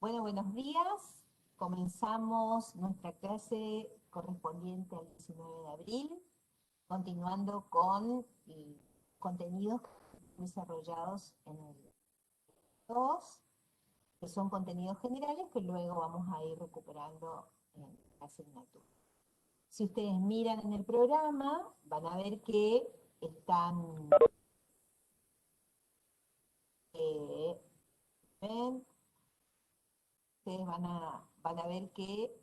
Bueno, buenos días. Comenzamos nuestra clase correspondiente al 19 de abril, continuando con contenidos desarrollados en el 2, que son contenidos generales que luego vamos a ir recuperando en la asignatura. Si ustedes miran en el programa, van a ver que están... ¿ven? Ustedes van a ver que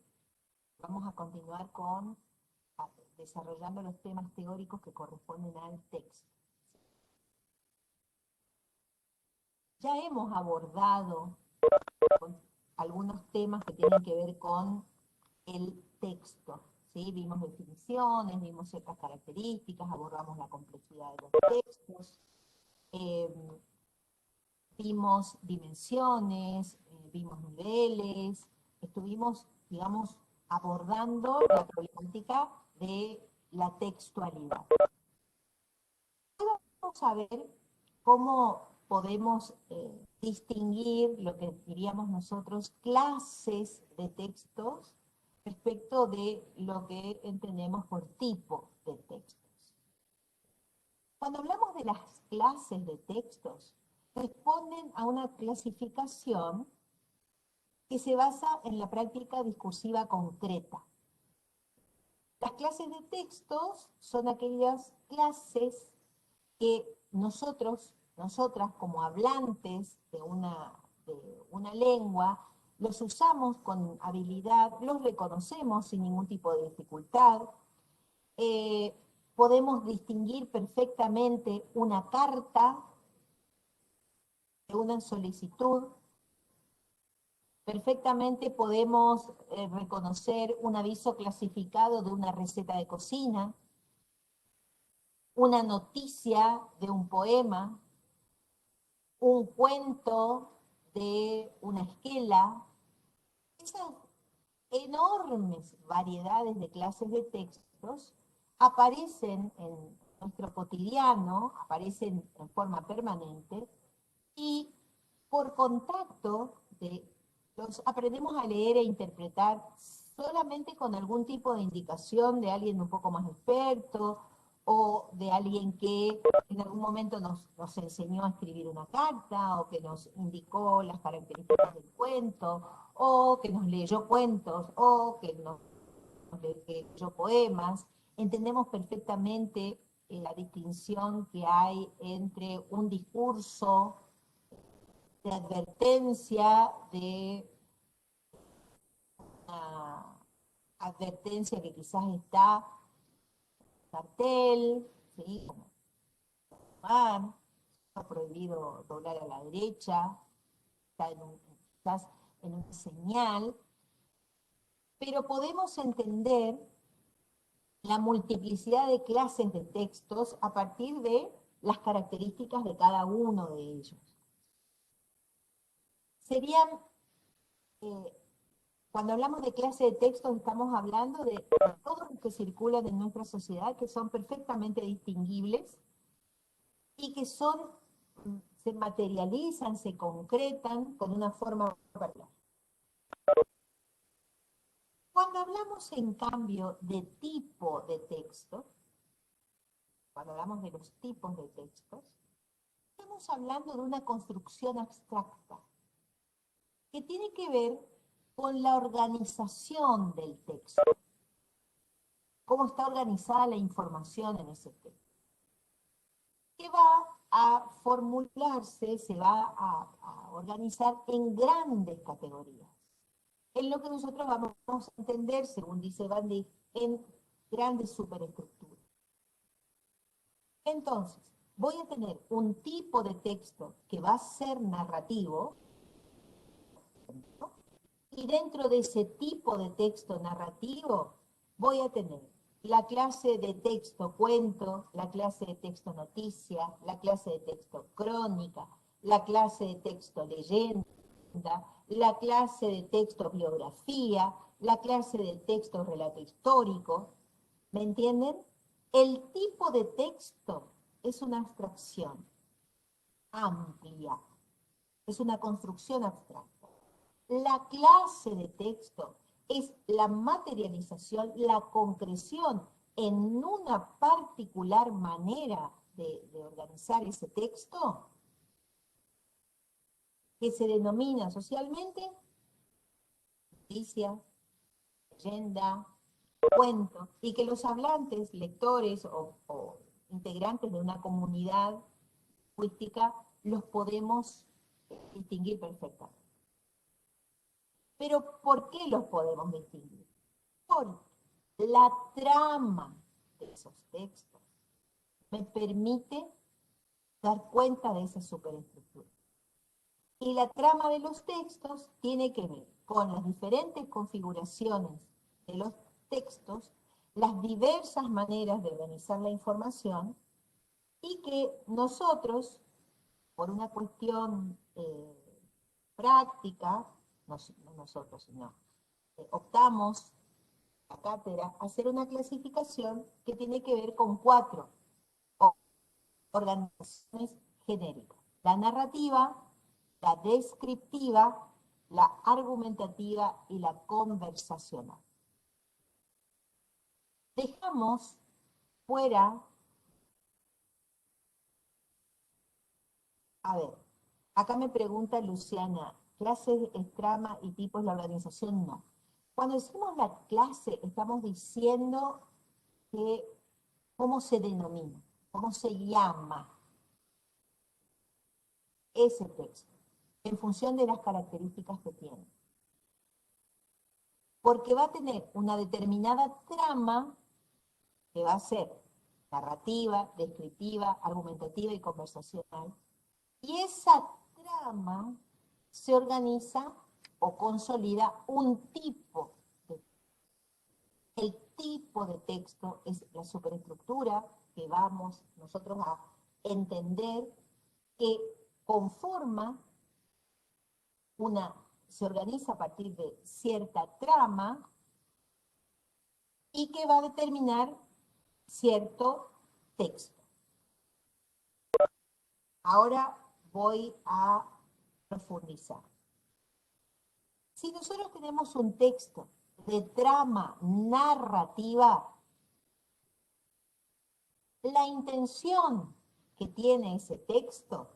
vamos a continuar con desarrollando los temas teóricos que corresponden al texto. Ya hemos abordado algunos temas que tienen que ver con el texto, ¿sí? Vimos definiciones, vimos ciertas características, abordamos la complejidad de los textos, vimos dimensiones, vimos niveles, estuvimos, digamos, abordando la problemática de la textualidad. Vamos a ver cómo podemos distinguir lo que diríamos nosotros clases de textos respecto de lo que entendemos por tipo de textos. Cuando hablamos de las clases de textos, responden a una clasificación que se basa en la práctica discursiva concreta. Las clases de textos son aquellas clases que nosotras como hablantes de una lengua, los usamos con habilidad, los reconocemos sin ningún tipo de dificultad, podemos distinguir perfectamente una carta de una solicitud, perfectamente podemos reconocer un aviso clasificado de una receta de cocina, una noticia de un poema, un cuento de una esquela. Esas enormes variedades de clases de textos aparecen en nuestro cotidiano, aparecen en forma permanente, y por contacto los aprendemos a leer e interpretar solamente con algún tipo de indicación de alguien un poco más experto o de alguien que en algún momento nos enseñó a escribir una carta o que nos indicó las características del cuento o que nos leyó cuentos o que nos leyó poemas. Entendemos perfectamente la distinción que hay entre un discurso de advertencia, de una advertencia que quizás está en cartel, ¿sí? Como fumar, está prohibido doblar a la derecha, está quizás en una señal, pero podemos entender la multiplicidad de clases de textos a partir de las características de cada uno de ellos. Serían cuando hablamos de clase de textos, estamos hablando de todos los que circulan en nuestra sociedad, que son perfectamente distinguibles y que se materializan, se concretan con una forma particular. Cuando hablamos, en cambio, de tipo de texto, cuando hablamos de los tipos de textos, estamos hablando de una construcción abstracta que tiene que ver con la organización del texto. Cómo está organizada la información en ese texto, que va a formularse, se va a organizar en grandes categorías. En lo que nosotros vamos a entender, según dice Van Dijk, en grandes superestructuras. Entonces, voy a tener un tipo de texto que va a ser narrativo, y dentro de ese tipo de texto narrativo voy a tener la clase de texto cuento, la clase de texto noticia, la clase de texto crónica, la clase de texto leyenda, la clase de texto biografía, la clase de texto relato histórico. ¿Me entienden? El tipo de texto es una abstracción amplia, es una construcción abstracta. La clase de texto es la materialización, la concreción en una particular manera de organizar ese texto que se denomina socialmente noticia, leyenda, cuento, y que los hablantes, lectores o integrantes de una comunidad lingüística los podemos distinguir perfectamente. Pero ¿por qué los podemos distinguir? Porque la trama de esos textos me permite dar cuenta de esa superestructura. Y la trama de los textos tiene que ver con las diferentes configuraciones de los textos, las diversas maneras de organizar la información y que nosotros, por una cuestión práctica, no nosotros, sino optamos la cátedra a hacer una clasificación que tiene que ver con 4 organizaciones genéricas: la narrativa, la descriptiva, la argumentativa y la conversacional. Dejamos fuera, a ver, acá me pregunta Luciana, ¿clases, trama y tipos de la organización? No. Cuando decimos la clase, estamos diciendo que cómo se denomina, cómo se llama ese texto, en función de las características que tiene. Porque va a tener una determinada trama que va a ser narrativa, descriptiva, argumentativa y conversacional. Y esa trama se organiza o consolida un tipo de el tipo de texto es la superestructura que vamos nosotros a entender que conforma se organiza a partir de cierta trama y que va a determinar cierto texto. Ahora voy a profundizar. Si nosotros tenemos un texto de trama narrativa, la intención que tiene ese texto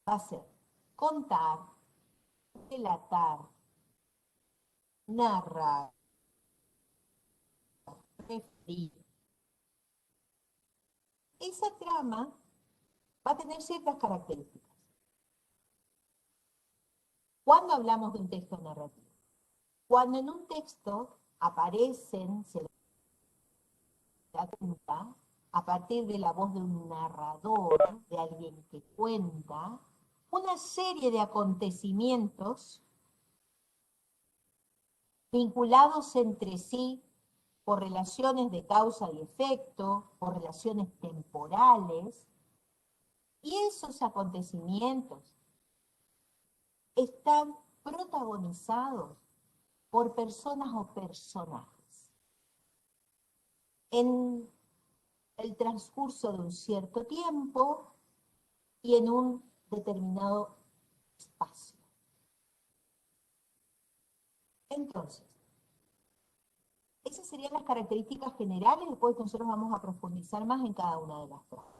va a ser contar, relatar, narrar, referir. Esa trama va a tener ciertas características. ¿Cuándo hablamos de un texto narrativo? Cuando en un texto aparecen, se da cuenta, a partir de la voz de un narrador, de alguien que cuenta, una serie de acontecimientos vinculados entre sí por relaciones de causa y efecto, por relaciones temporales, y esos acontecimientos están protagonizados por personas o personajes. En el transcurso de un cierto tiempo y en un determinado espacio. Entonces, esas serían las características generales, después nosotros vamos a profundizar más en cada una de las tramas.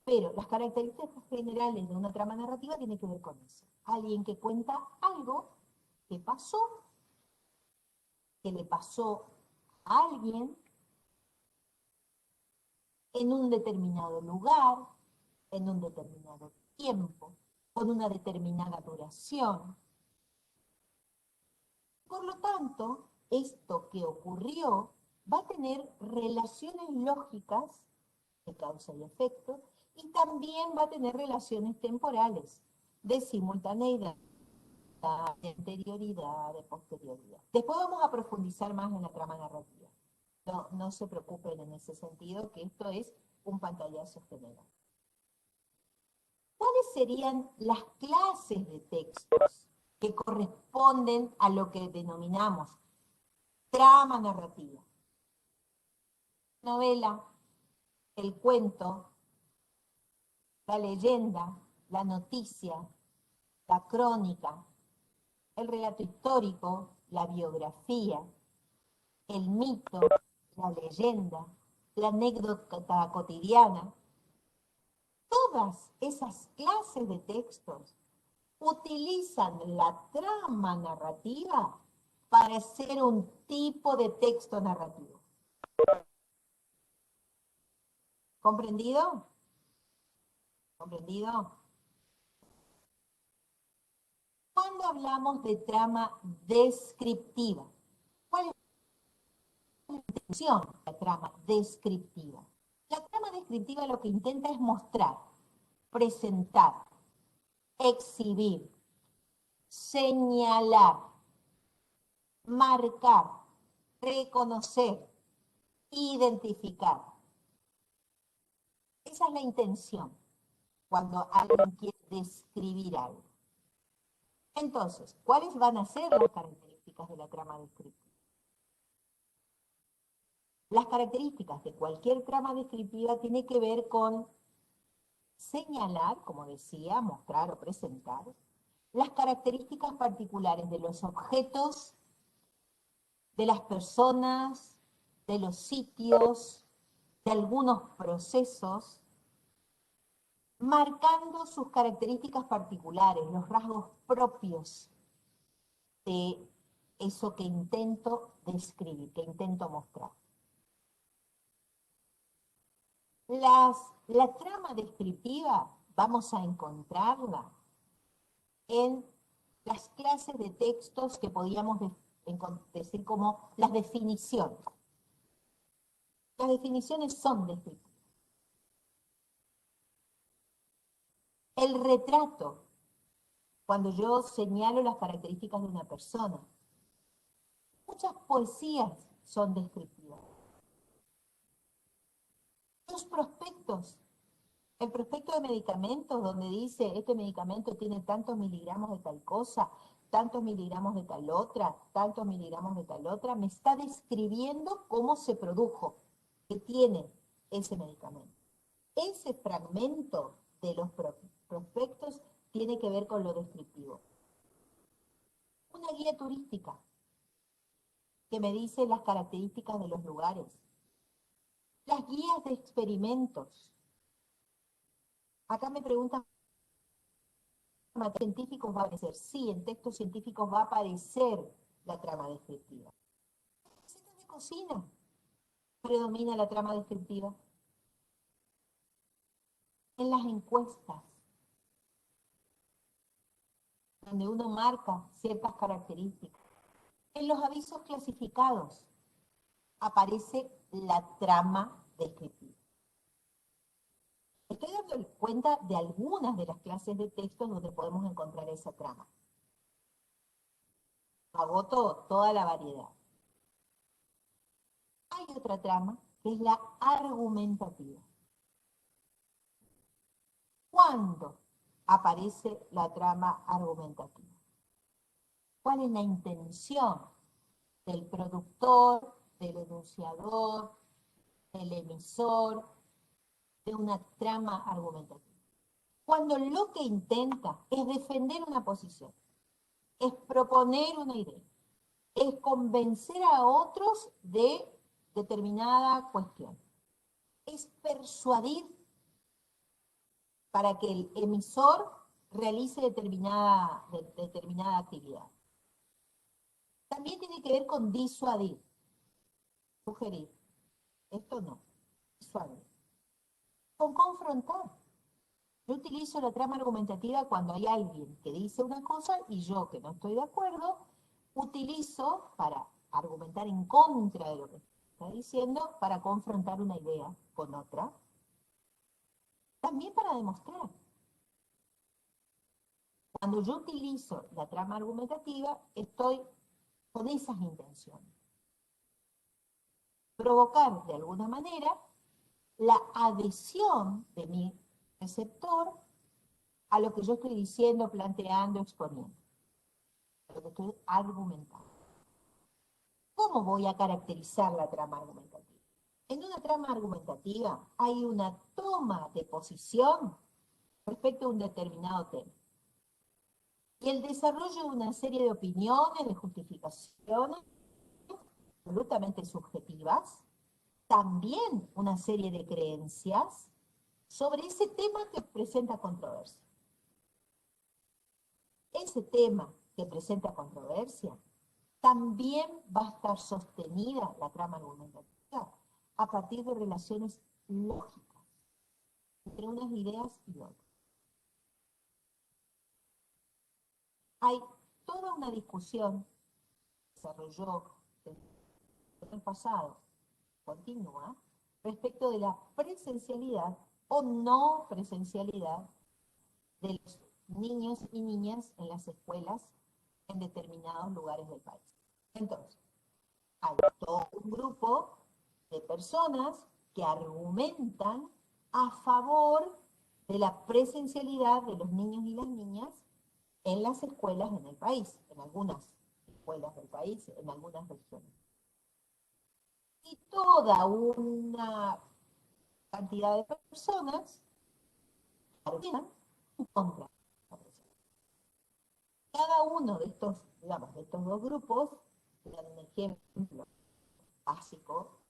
Pero las características generales de una trama narrativa tienen que ver con eso. Alguien que cuenta algo que pasó, que le pasó a alguien en un determinado lugar, en un determinado tiempo, con una determinada duración. Por lo tanto, esto que ocurrió va a tener relaciones lógicas de causa y efecto, y también va a tener relaciones temporales, de simultaneidad, de anterioridad, de posterioridad. Después vamos a profundizar más en la trama narrativa. No se preocupen en ese sentido, que esto es un pantallazo general. ¿Cuáles serían las clases de textos que corresponden a lo que denominamos trama narrativa? Novela, el cuento, la leyenda, la noticia, la crónica, el relato histórico, la biografía, el mito, la leyenda, la anécdota cotidiana. Todas esas clases de textos utilizan la trama narrativa para ser un tipo de texto narrativo. ¿Comprendido? ¿Comprendido? Cuando hablamos de trama descriptiva, ¿cuál es la intención de la trama descriptiva? La trama descriptiva lo que intenta es mostrar, presentar, exhibir, señalar, marcar, reconocer, identificar. Esa es la intención cuando alguien quiere describir algo. Entonces, ¿cuáles van a ser las características de la trama descriptiva? Las características de cualquier trama descriptiva tienen que ver con señalar, como decía, mostrar o presentar, las características particulares de los objetos, de las personas, de los sitios, de algunos procesos, marcando sus características particulares, los rasgos propios de eso que intento describir, que intento mostrar. La trama descriptiva vamos a encontrarla en las clases de textos que podíamos decir como las definiciones. Las definiciones son descriptivas. El retrato, cuando yo señalo las características de una persona. Muchas poesías son descriptivas. Los prospectos, el prospecto de medicamentos donde dice este medicamento tiene tantos miligramos de tal cosa, tantos miligramos de tal otra, tantos miligramos de tal otra, me está describiendo cómo se produjo, que tiene ese medicamento. Ese fragmento de los prospectos tiene que ver con lo descriptivo. Una guía turística que me dice las características de los lugares. Las guías de experimentos. Acá me preguntan, ¿en científicos va a aparecer? Sí, en textos científicos va a aparecer la trama descriptiva. En recetas de cocina predomina la trama descriptiva. En las encuestas, donde uno marca ciertas características. En los avisos clasificados aparece la trama descriptiva. Estoy dando cuenta de algunas de las clases de textos donde podemos encontrar esa trama. Agoto toda la variedad. Hay otra trama que es la argumentativa. ¿Cuándo aparece la trama argumentativa? ¿Cuál es la intención del productor, del enunciador, del emisor, de una trama argumentativa? Cuando lo que intenta es defender una posición, es proponer una idea, es convencer a otros de determinada cuestión, es persuadir para que el emisor realice determinada actividad. También tiene que ver con disuadir, sugerir. Esto no, disuadir. Con confrontar. Yo utilizo la trama argumentativa cuando hay alguien que dice una cosa y yo, que no estoy de acuerdo, utilizo para argumentar en contra de lo que está diciendo, para confrontar una idea con otra. También para demostrar. Cuando yo utilizo la trama argumentativa, estoy con esas intenciones. Provocar de alguna manera la adhesión de mi receptor a lo que yo estoy diciendo, planteando, exponiendo, a lo que estoy argumentando. ¿Cómo voy a caracterizar la trama argumentativa? En una trama argumentativa hay una toma de posición respecto a un determinado tema. Y el desarrollo de una serie de opiniones, de justificaciones absolutamente subjetivas, también una serie de creencias sobre ese tema que presenta controversia. Ese tema que presenta controversia también va a estar sostenida la trama argumentativa a partir de relaciones lógicas entre unas ideas y otras. Hay toda una discusión que se desarrolló el pasado, continúa, respecto de la presencialidad o no presencialidad de los niños y niñas en las escuelas en determinados lugares del país. Entonces, hay todo un grupo de personas que argumentan a favor de la presencialidad de los niños y las niñas en las escuelas en el país, en algunas escuelas del país, en algunas regiones. Y toda una cantidad de personas argumentan contra la presencialidad. Cada uno de estos, digamos, de estos dos grupos, un ejemplo básico,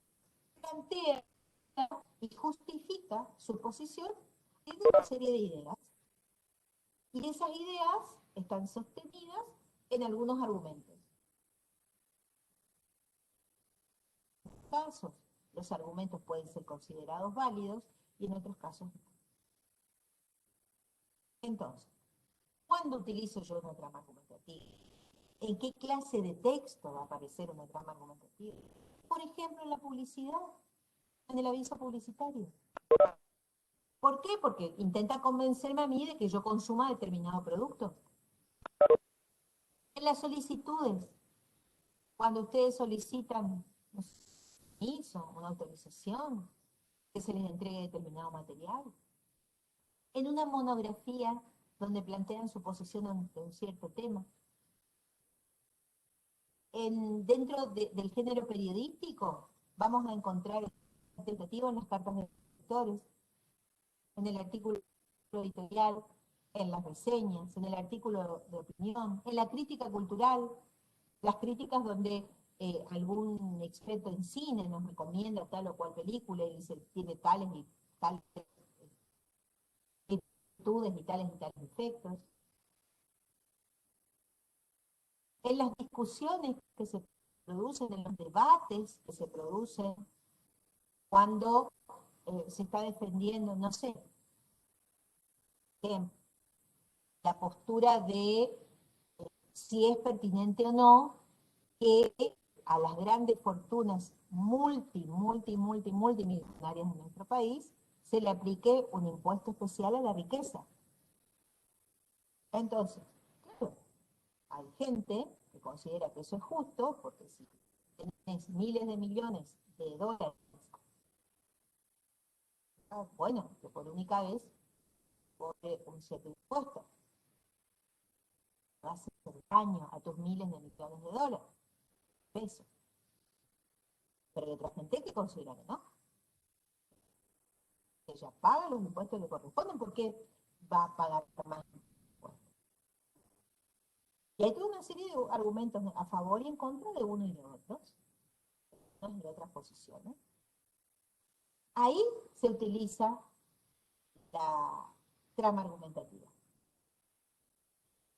plantea y justifica su posición en una serie de ideas. Y esas ideas están sostenidas en algunos argumentos. En algunos casos, los argumentos pueden ser considerados válidos y en otros casos no. Entonces, ¿cuándo utilizo yo una trama argumentativa? ¿En qué clase de texto va a aparecer una trama argumentativa? Por ejemplo, en la publicidad, en el aviso publicitario. ¿Por qué? Porque intenta convencerme a mí de que yo consuma determinado producto. En las solicitudes, cuando ustedes solicitan un permiso, una autorización, que se les entregue determinado material. En una monografía donde plantean su posición ante un cierto tema. Dentro del género periodístico, vamos a encontrar tentativas en las cartas de lectores, en el artículo editorial, en las reseñas, en el artículo de opinión, en la crítica cultural, las críticas donde algún experto en cine nos recomienda tal o cual película y dice tiene tales y tales virtudes y tales efectos. En las discusiones que se producen, en los debates que se producen cuando se está defendiendo, no sé, la postura de si es pertinente o no que a las grandes fortunas multimillonarias de nuestro país se le aplique un impuesto especial a la riqueza. Entonces, claro, hay gente que considera que eso es justo, porque si tenés miles de millones de dólares, bueno, que por única vez cobre un cierto impuesto. Va a hacer daño a tus miles de millones de dólares, pesos. Pero hay otra gente que considera que no. Ella paga los impuestos que le corresponden porque va a pagar más impuestos. Y hay toda una serie de argumentos a favor y en contra de uno y de otros, unas y otras posiciones. Ahí se utiliza la trama argumentativa.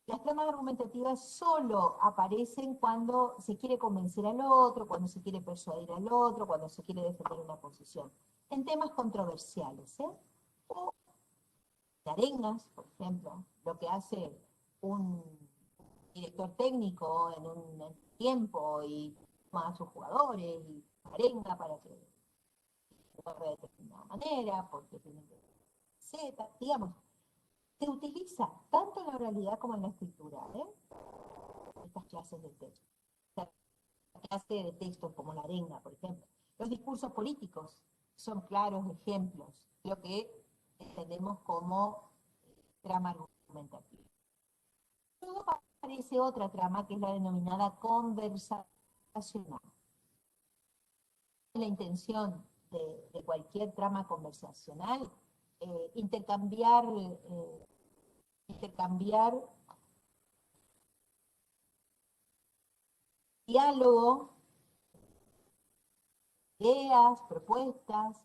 Las tramas argumentativas solo aparecen cuando se quiere convencer al otro, cuando se quiere persuadir al otro, cuando se quiere defender una posición. En temas controversiales, o de arengas, por ejemplo, lo que hace un director técnico en un tiempo y toma a sus jugadores y arenga para que juegue de determinada manera, porque tienen que Z, digamos, se utiliza tanto en la oralidad como en la escritura, estas clases de texto. Esta clase de textos como la arenga, por ejemplo. Los discursos políticos son claros ejemplos de lo que entendemos como trama argumentativa. Luego aparece otra trama que es la denominada conversacional. La intención de cualquier trama conversacional intercambiar diálogo, ideas, propuestas,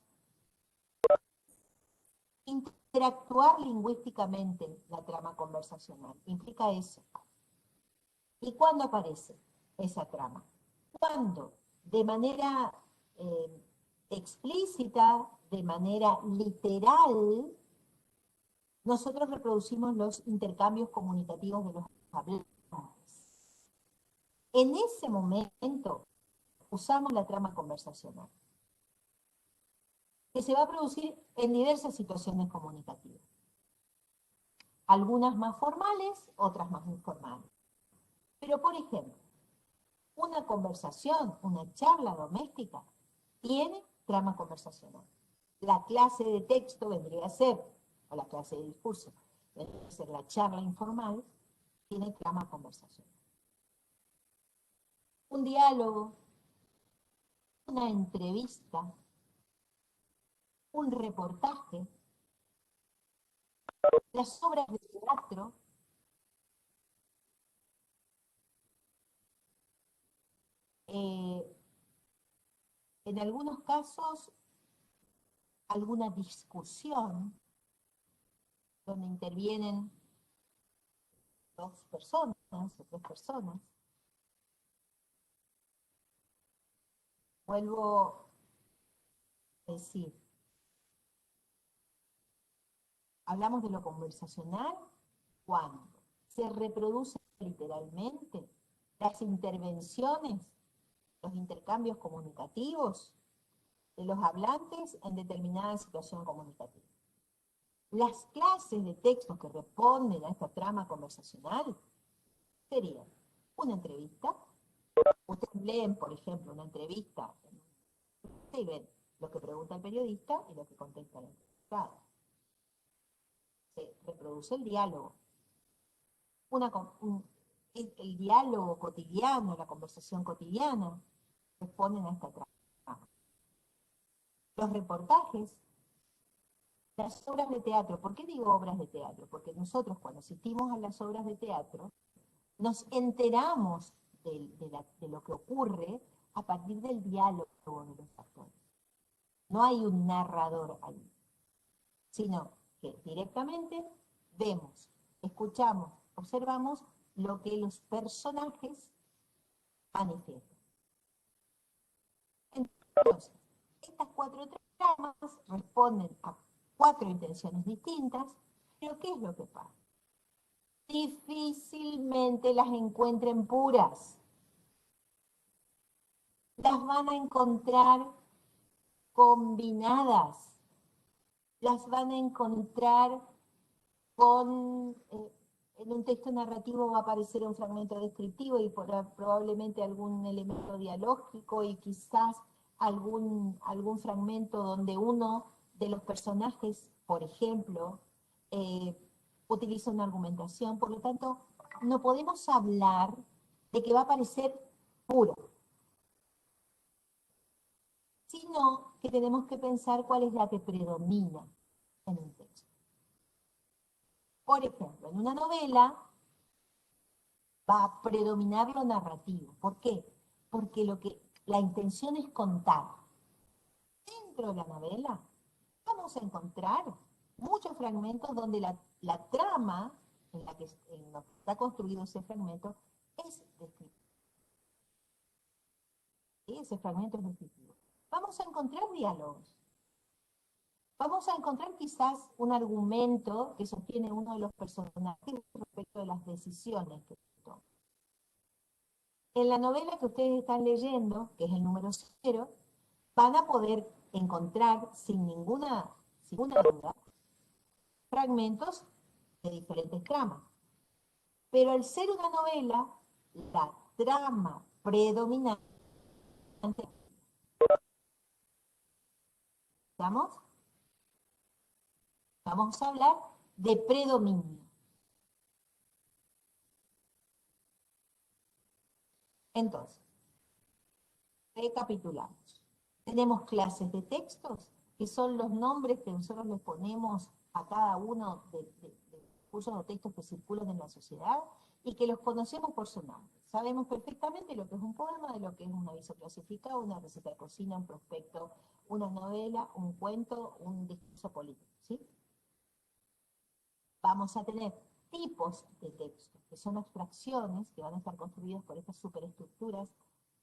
interactuar lingüísticamente la trama conversacional. Implica eso. ¿Y cuándo aparece esa trama? Cuando de manera explícita, de manera literal, nosotros reproducimos los intercambios comunicativos de los hablantes. En ese momento usamos la trama conversacional, que se va a producir en diversas situaciones comunicativas. Algunas más formales, otras más informales. Pero, por ejemplo, una conversación, una charla doméstica, tiene trama conversacional. La clase de texto vendría a ser, o la clase de discurso, vendría a ser la charla informal, tiene trama conversacional. Un diálogo, una entrevista, un reportaje, las obras de teatro, en algunos casos, alguna discusión donde intervienen dos personas o tres personas. Vuelvo a decir, hablamos de lo conversacional cuando se reproduce literalmente las intervenciones, los intercambios comunicativos de los hablantes en determinada situación comunicativa. Las clases de textos que responden a esta trama conversacional serían una entrevista. Ustedes leen, por ejemplo, una entrevista y ven lo que pregunta el periodista y lo que contesta el entrevistado. Se reproduce el diálogo. El diálogo cotidiano, la conversación cotidiana, responden a esta trama. Los reportajes, las obras de teatro. ¿Por qué digo obras de teatro? Porque nosotros cuando asistimos a las obras de teatro, nos enteramos de lo que ocurre a partir del diálogo de los actores. No hay un narrador ahí, sino que directamente vemos, escuchamos, observamos lo que los personajes manifiestan. Entonces, estas cuatro tramas responden a cuatro intenciones distintas, pero ¿qué es lo que pasa? Difícilmente las encuentren puras. Las van a encontrar combinadas. Las van a encontrar con, en un texto narrativo va a aparecer un fragmento descriptivo y probablemente algún elemento dialógico y quizás algún fragmento donde uno de los personajes, por ejemplo, utiliza una argumentación. Por lo tanto, no podemos hablar de que va a aparecer puro, sino que tenemos que pensar cuál es la que predomina en un texto. Por ejemplo, en una novela va a predominar lo narrativo. ¿Por qué? Porque la intención es contar. Dentro de la novela vamos a encontrar muchos fragmentos donde la trama en la que está construido ese fragmento es descriptivo. Ese fragmento es descriptivo. Vamos a encontrar diálogos. Vamos a encontrar quizás un argumento que sostiene uno de los personajes respecto de las decisiones que toma. En la novela que ustedes están leyendo, que es el número 0, van a poder encontrar sin ninguna duda fragmentos de diferentes tramas. Pero al ser una novela, la trama predominante, ¿estamos? Vamos a hablar de predominio. Entonces, recapitulamos. Tenemos clases de textos que son los nombres que nosotros les ponemos a cada uno de cursos o textos que circulan en la sociedad y que los conocemos por su nombre. Sabemos perfectamente lo que es un poema, de lo que es un aviso clasificado, una receta de cocina, un prospecto, una novela, un cuento, un discurso político, ¿sí? Vamos a tener tipos de texto, que son abstracciones que van a estar construidas por estas superestructuras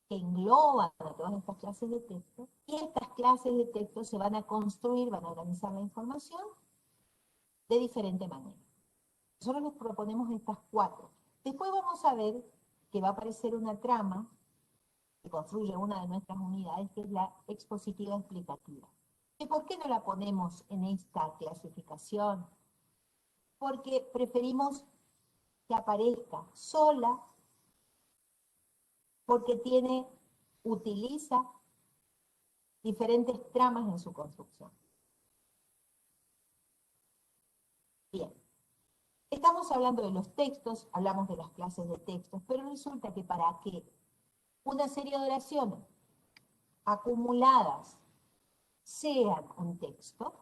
que engloban a todas estas clases de texto, y estas clases de texto se van a construir, van a organizar la información de diferente manera. Nosotros les proponemos estas 4. Después vamos a ver que va a aparecer una trama que construye una de nuestras unidades, que es la expositiva explicativa. ¿Y por qué no la ponemos en esta clasificación? Porque preferimos que aparezca sola, porque utiliza diferentes tramas en su construcción. Bien, estamos hablando de los textos, hablamos de las clases de textos, pero resulta que para que una serie de oraciones acumuladas sean un texto,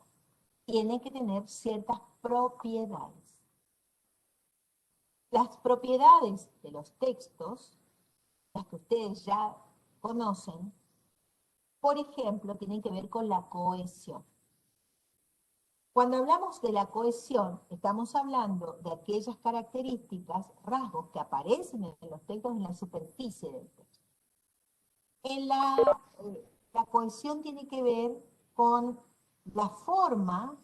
tiene que tener ciertas propiedades. Las propiedades de los textos, las que ustedes ya conocen, por ejemplo, tienen que ver con la cohesión. Cuando hablamos de la cohesión, estamos hablando de aquellas características, rasgos que aparecen en los textos en la superficie del texto. La cohesión tiene que ver con la forma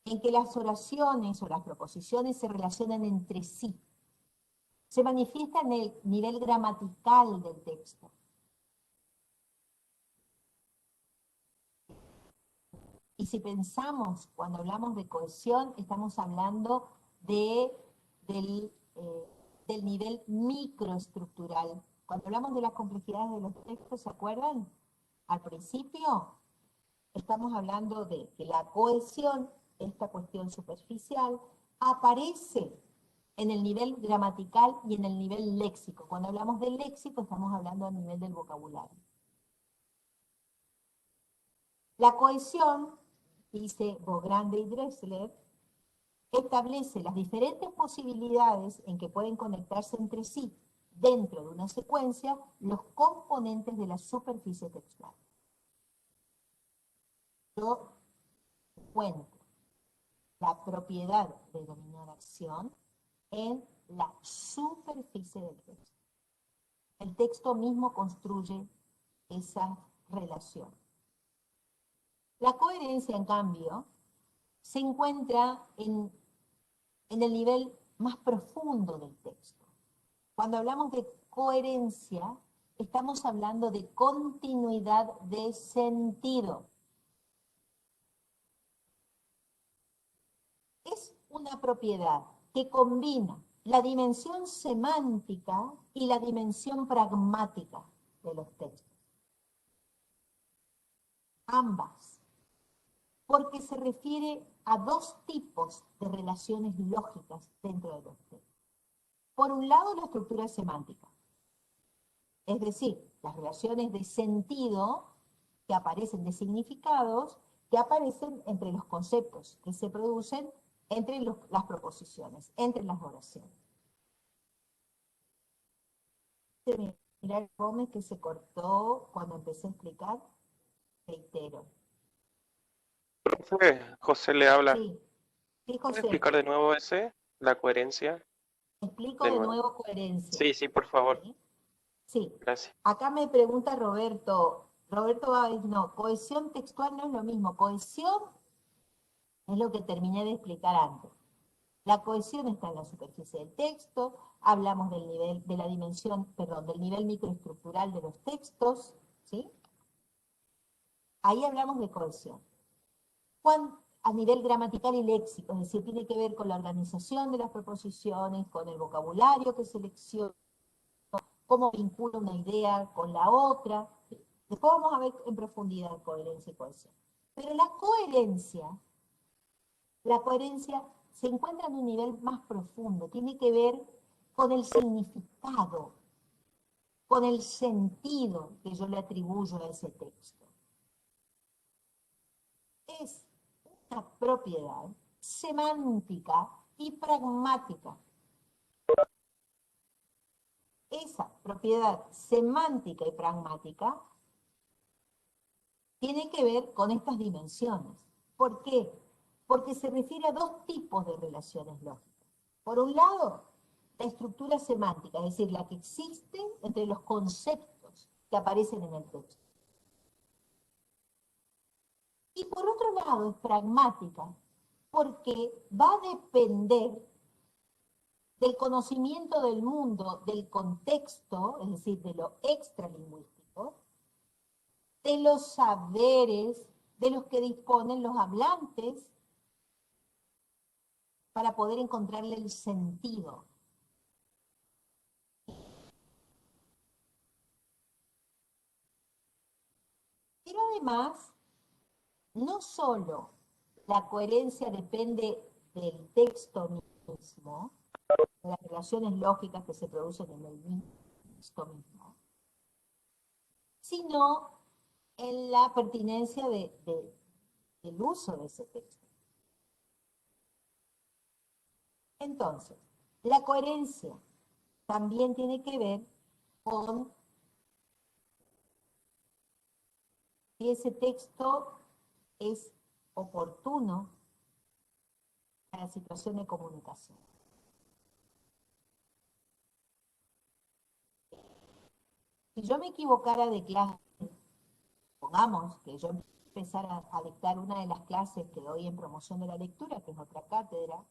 en que las oraciones o las proposiciones se relacionan entre sí. Se manifiesta en el nivel gramatical del texto. Y si pensamos, cuando hablamos de cohesión, estamos hablando del nivel microestructural. Cuando hablamos de las complejidades de los textos, ¿se acuerdan? Al principio, estamos hablando de que la cohesión, esta cuestión superficial, aparece en el nivel gramatical y en el nivel léxico. Cuando hablamos del léxico, estamos hablando a nivel del vocabulario. La cohesión, dice Bogrande y Dressler, establece las diferentes posibilidades en que pueden conectarse entre sí, dentro de una secuencia, los componentes de la superficie textual. Yo encuentro la propiedad de dominar acción en la superficie del texto. El texto mismo construye esa relación. La coherencia, en cambio, se encuentra en el nivel más profundo del texto. Cuando hablamos de coherencia, estamos hablando de continuidad de sentido. Es una propiedad que combina la dimensión semántica y la dimensión pragmática de los textos. Ambas. Porque se refiere a 2 tipos de relaciones lógicas dentro de los textos. Por un lado, la estructura semántica. Es decir, las relaciones de sentido que aparecen, de significados, que aparecen entre los conceptos que se producen entre las proposiciones, entre las oraciones. Mirar Gómez que se cortó cuando empecé a explicar, reitero. Profe, José le habla. Sí, sí, ¿Puede José. explicar de nuevo la coherencia? Explico de nuevo coherencia. Sí, por favor. ¿Sí? Sí. Gracias. Acá me pregunta Roberto. Roberto va a decir, no, cohesión textual no es lo mismo. Cohesión es lo que terminé de explicar antes. La cohesión está en la superficie del texto, hablamos del nivel, de la dimensión, perdón, del nivel microestructural de los textos, ¿sí? Ahí hablamos de cohesión. A nivel gramatical y léxico, es decir, tiene que ver con la organización de las proposiciones, con el vocabulario que selecciona, cómo vincula una idea con la otra. Después vamos a ver en profundidad coherencia y cohesión. Pero la coherencia se encuentra en un nivel más profundo, tiene que ver con el significado, con el sentido que yo le atribuyo a ese texto. una propiedad semántica y pragmática. Esa propiedad semántica y pragmática tiene que ver con estas dimensiones. ¿Por qué? Porque se refiere a dos tipos de relaciones lógicas. Por un lado, la estructura semántica, es decir, la que existe entre los conceptos que aparecen en el texto. Y por otro lado, es pragmática, porque va a depender del conocimiento del mundo, del contexto, es decir, de lo extralingüístico, de los saberes de los que disponen los hablantes para poder encontrarle el sentido. Pero además, no solo la coherencia depende del texto mismo, de las relaciones lógicas que se producen en el texto mismo, sino en la pertinencia del uso de ese texto. Entonces, la coherencia también tiene que ver con si ese texto es oportuno para la situación de comunicación. Si yo me equivocara de clase, pongamos que yo empezara a dictar una de las clases que doy en promoción de la lectura, que es otra cátedra,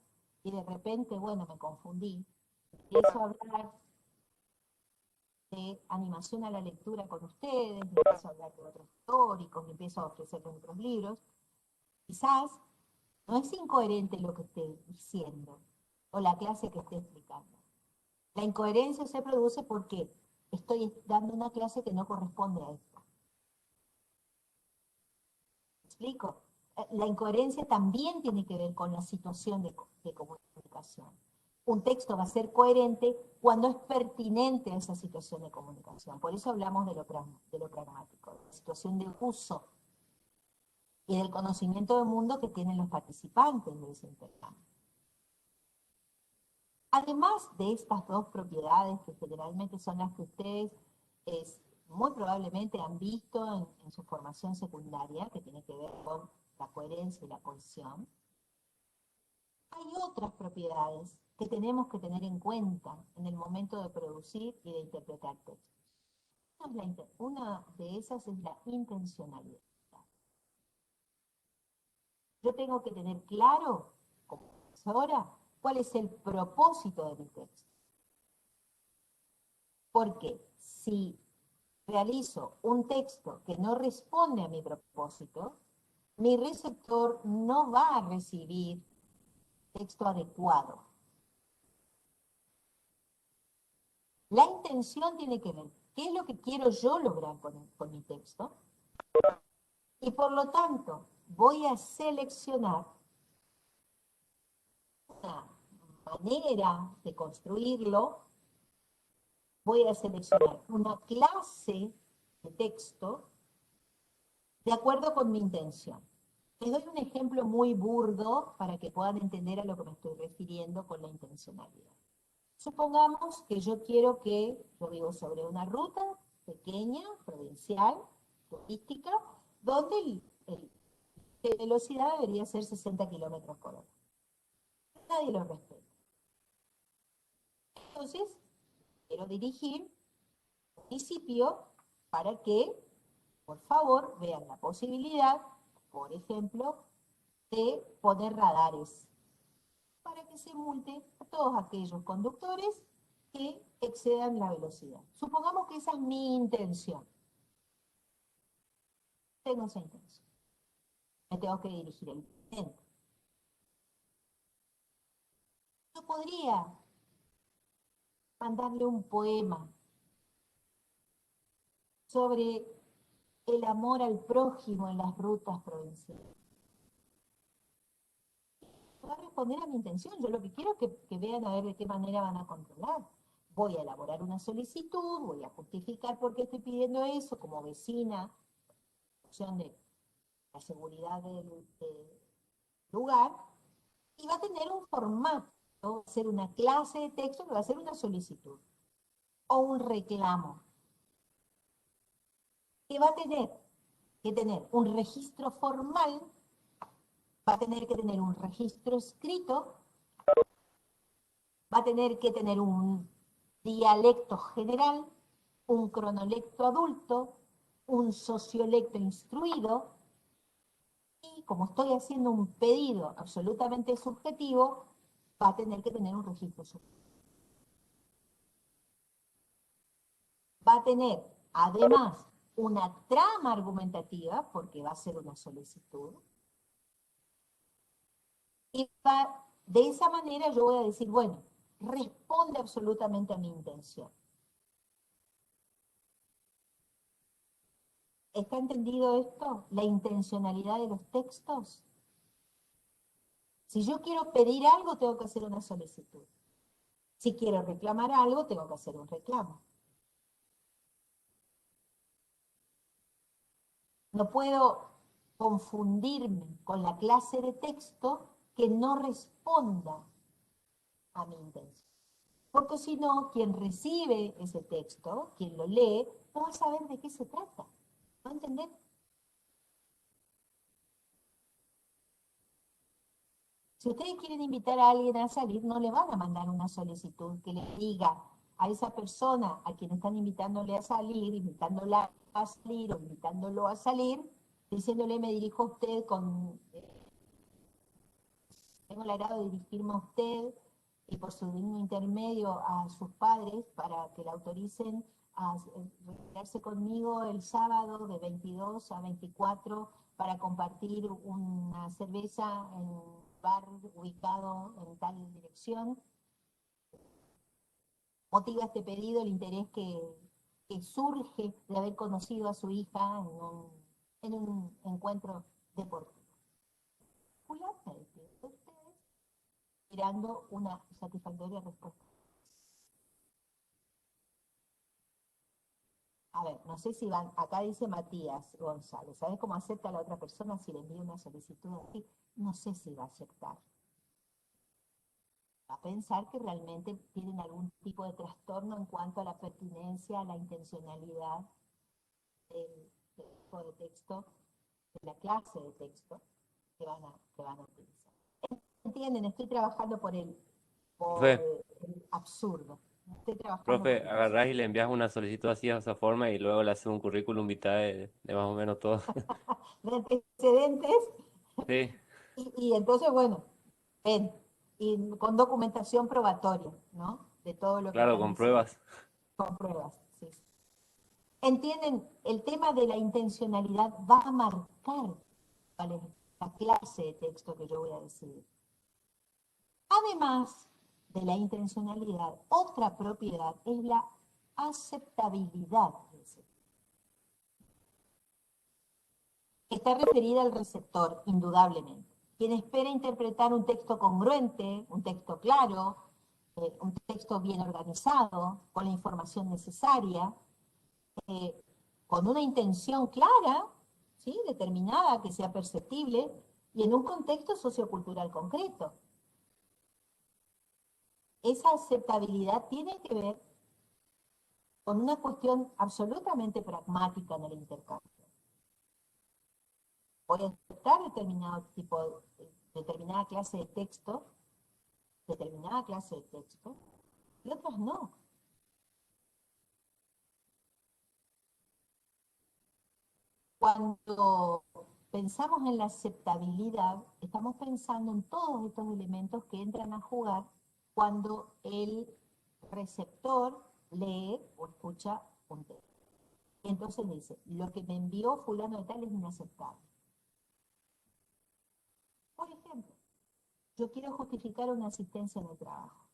y de repente, bueno, me confundí, empiezo a hablar de animación a la lectura con ustedes, empiezo a hablar de otros históricos, empiezo a ofrecerles otros libros, quizás no es incoherente lo que esté diciendo o la clase que esté explicando. La incoherencia se produce porque estoy dando una clase que no corresponde a esto. ¿Me explico? La incoherencia también tiene que ver con la situación de comunicación. Un texto va a ser coherente cuando es pertinente a esa situación de comunicación. Por eso hablamos de lo pragmático, de la situación de uso y del conocimiento del mundo que tienen los participantes de ese intercambio. Además de estas dos propiedades, que generalmente son las que ustedes muy probablemente han visto en su formación secundaria, que tiene que ver con la coherencia y la cohesión, hay otras propiedades que tenemos que tener en cuenta en el momento de producir y de interpretar textos. Una de esas es la intencionalidad. Yo tengo que tener claro, como profesora, cuál es el propósito de mi texto. Porque si realizo un texto que no responde a mi propósito, mi receptor no va a recibir texto adecuado. La intención tiene que ver qué es lo que quiero yo lograr con mi texto, y por lo tanto voy a seleccionar una manera de construirlo, voy a seleccionar una clase de texto de acuerdo con mi intención. Les doy un ejemplo muy burdo para que puedan entender a lo que me estoy refiriendo con la intencionalidad. Supongamos que yo quiero que, yo vivo sobre una ruta pequeña, provincial, turística, donde la velocidad debería ser 60 kilómetros por hora. Nadie lo respeta. Entonces, quiero dirigir al municipio para que, por favor, vean la posibilidad, por ejemplo, de poner radares para que se multe a todos aquellos conductores que excedan la velocidad. Supongamos que esa es mi intención. Tengo esa intención. Me tengo que dirigir al presidente. Yo podría mandarle un poema sobre el amor al prójimo en las rutas provinciales. Va a responder a mi intención. Yo lo que quiero es que vean a ver de qué manera van a controlar. Voy a elaborar una solicitud, voy a justificar por qué estoy pidiendo eso como vecina, en función de la seguridad lugar, y va a tener un formato, va a ser una clase de texto que va a ser una solicitud o un reclamo, que va a tener que tener un registro formal, va a tener que tener un registro escrito, va a tener que tener un dialecto general, un cronolecto adulto, un sociolecto instruido, y como estoy haciendo un pedido absolutamente subjetivo, va a tener que tener un registro subjetivo. Va a tener, además, una trama argumentativa, porque va a ser una solicitud, y de esa manera yo voy a decir, bueno, responde absolutamente a mi intención. ¿Está entendido esto? La intencionalidad de los textos. Si yo quiero pedir algo, tengo que hacer una solicitud. Si quiero reclamar algo, tengo que hacer un reclamo. No puedo confundirme con la clase de texto que no responda a mi intención. Porque si no, quien recibe ese texto, quien lo lee, no va a saber de qué se trata. ¿Va a entender? Si ustedes quieren invitar a alguien a salir, no le van a mandar una solicitud que le diga a esa persona a quien están invitándole a salir, invitándola a salir o invitándolo a salir, diciéndole me dirijo a usted con, tengo el agrado de dirigirme a usted y por su digno intermedio a sus padres para que la autoricen a reunirse conmigo el sábado de 22 a 24 para compartir una cerveza en un bar ubicado en tal dirección. Motiva este pedido el interés que surge de haber conocido a su hija en un encuentro deportivo. Particularmente de ustedes, esperando una satisfactoria respuesta. A ver, no sé si van, acá dice Matías González, ¿sabes cómo acepta la otra persona si le envía una solicitud así? No sé si va a aceptar. Va a pensar que realmente tienen algún tipo de trastorno en cuanto a la pertinencia, a la intencionalidad del tipo de texto, de la clase de texto que van a utilizar. ¿Entienden? Estoy trabajando por Profe, el absurdo. Estoy trabajando por profe, el absurdo. agarrás y le envías una solicitud así de esa forma y luego le haces un currículum vitae de más o menos todo. De antecedentes. Sí, Y entonces, bueno, ven, y con documentación probatoria, ¿no? De todo lo que claro, están con diciendo, pruebas. con pruebas. Sí, sí. ¿Entienden? El tema de la intencionalidad va a marcar cuál es la clase de texto que yo voy a decidir. Además de la intencionalidad, otra propiedad es la aceptabilidad. Está referida al receptor, indudablemente, quien espera interpretar un texto congruente, un texto claro, un texto bien organizado, con la información necesaria, eh, con una intención clara, ¿sí? Determinada, que sea perceptible, y en un contexto sociocultural concreto. Esa aceptabilidad tiene que ver con una cuestión absolutamente pragmática en el intercambio. Voy a aceptar determinado tipo, determinada clase de texto, y otras no. Cuando pensamos en la aceptabilidad, estamos pensando en todos estos elementos que entran a jugar cuando el receptor lee o escucha un texto. Entonces dice, lo que me envió fulano de tal es inaceptable. Por ejemplo, yo quiero justificar una asistencia en el trabajo.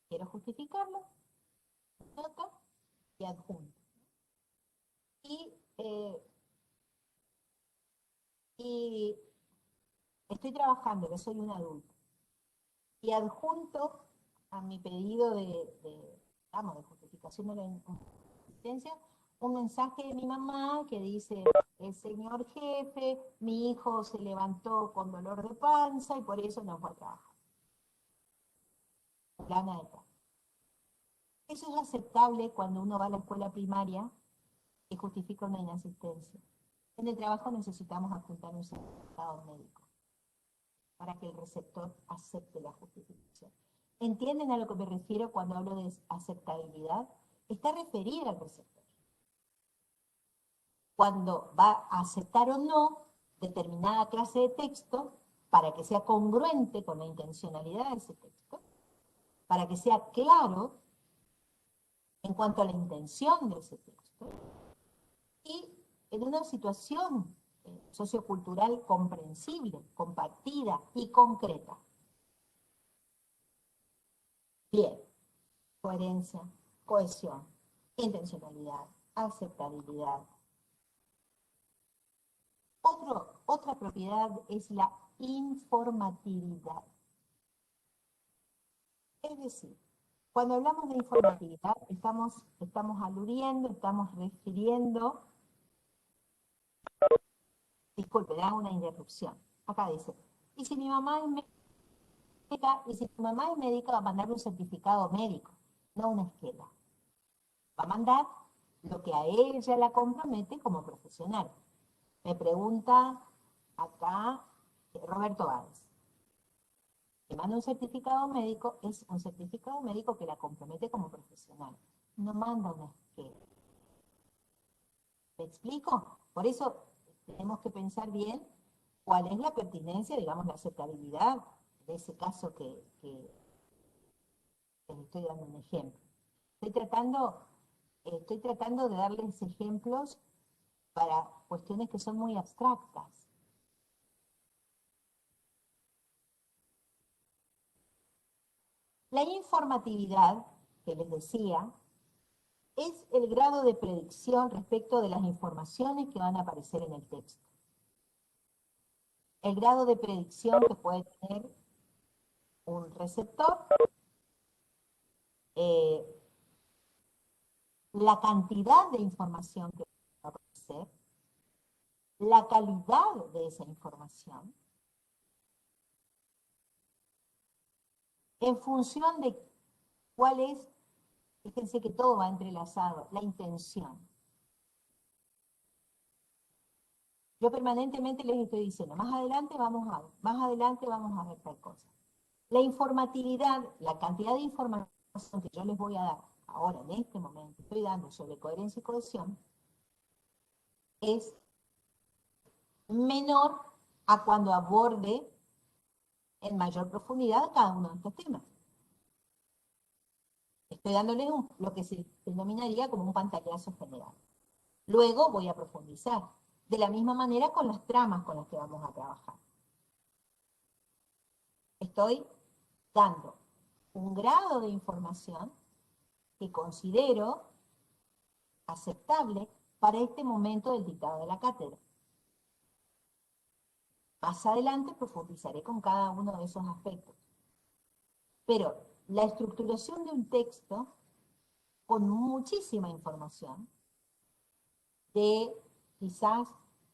Quiero justificarlo, nota y adjunto. Y, y estoy trabajando, que soy un adulto. Y adjunto a mi pedido de justificación de la asistencia un mensaje de mi mamá que dice, el señor jefe, mi hijo se levantó con dolor de panza y por eso no fue a trabajar. Plana de tal. Eso es aceptable cuando uno va a la escuela primaria y justifica una inasistencia. En el trabajo necesitamos adjuntar un certificado médico para que el receptor acepte la justificación. ¿Entienden a lo que me refiero cuando hablo de aceptabilidad? Está referida al receptor. Cuando va a aceptar o no determinada clase de texto para que sea congruente con la intencionalidad de ese texto, para que sea claro en cuanto a la intención de ese texto, y en una situación sociocultural comprensible, compartida y concreta. Bien, coherencia, cohesión, intencionalidad, aceptabilidad. Otra propiedad es la informatividad. Es decir, cuando hablamos de informatividad, estamos aludiendo, estamos refiriendo. Disculpe, hago una interrupción. Acá dice, y si mi mamá es médica, va a mandar un certificado médico, no una esquela. Va a mandar lo que a ella la compromete como profesional. Me pregunta acá Roberto Báez. Que manda un certificado médico, es un certificado médico que la compromete como profesional. No manda una esquela. ¿Me explico? Por eso tenemos que pensar bien cuál es la pertinencia, digamos, la aceptabilidad de ese caso que les estoy dando un ejemplo. Estoy tratando de darles ejemplos para cuestiones que son muy abstractas. La informatividad, que les decía, es el grado de predicción respecto de las informaciones que van a aparecer en el texto. El grado de predicción que puede tener un receptor, la cantidad de información que va a aparecer, la calidad de esa información, en función de cuál es, fíjense que todo va entrelazado, la intención. Yo permanentemente les estoy diciendo, más adelante vamos a ver tal cosa. La informatividad, la cantidad de información que yo les voy a dar ahora, en este momento, estoy dando sobre coherencia y cohesión, es menor a cuando aborde en mayor profundidad cada uno de estos temas. Estoy dándoles lo que se denominaría como un pantallazo general. Luego voy a profundizar, de la misma manera con las tramas con las que vamos a trabajar. Estoy dando un grado de información que considero aceptable para este momento del dictado de la cátedra. Más adelante profundizaré con cada uno de esos aspectos. Pero la estructuración de un texto con muchísima información, de quizás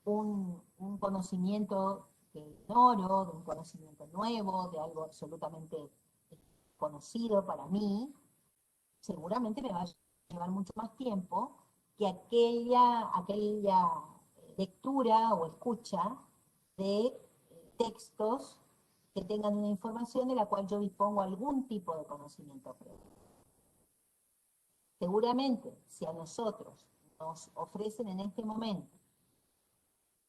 un conocimiento que ignoro, de un conocimiento nuevo, de algo absolutamente conocido para mí, seguramente me va a llevar mucho más tiempo que aquella lectura o escucha de textos que tengan una información de la cual yo dispongo algún tipo de conocimiento previo. Seguramente, si a nosotros nos ofrecen en este momento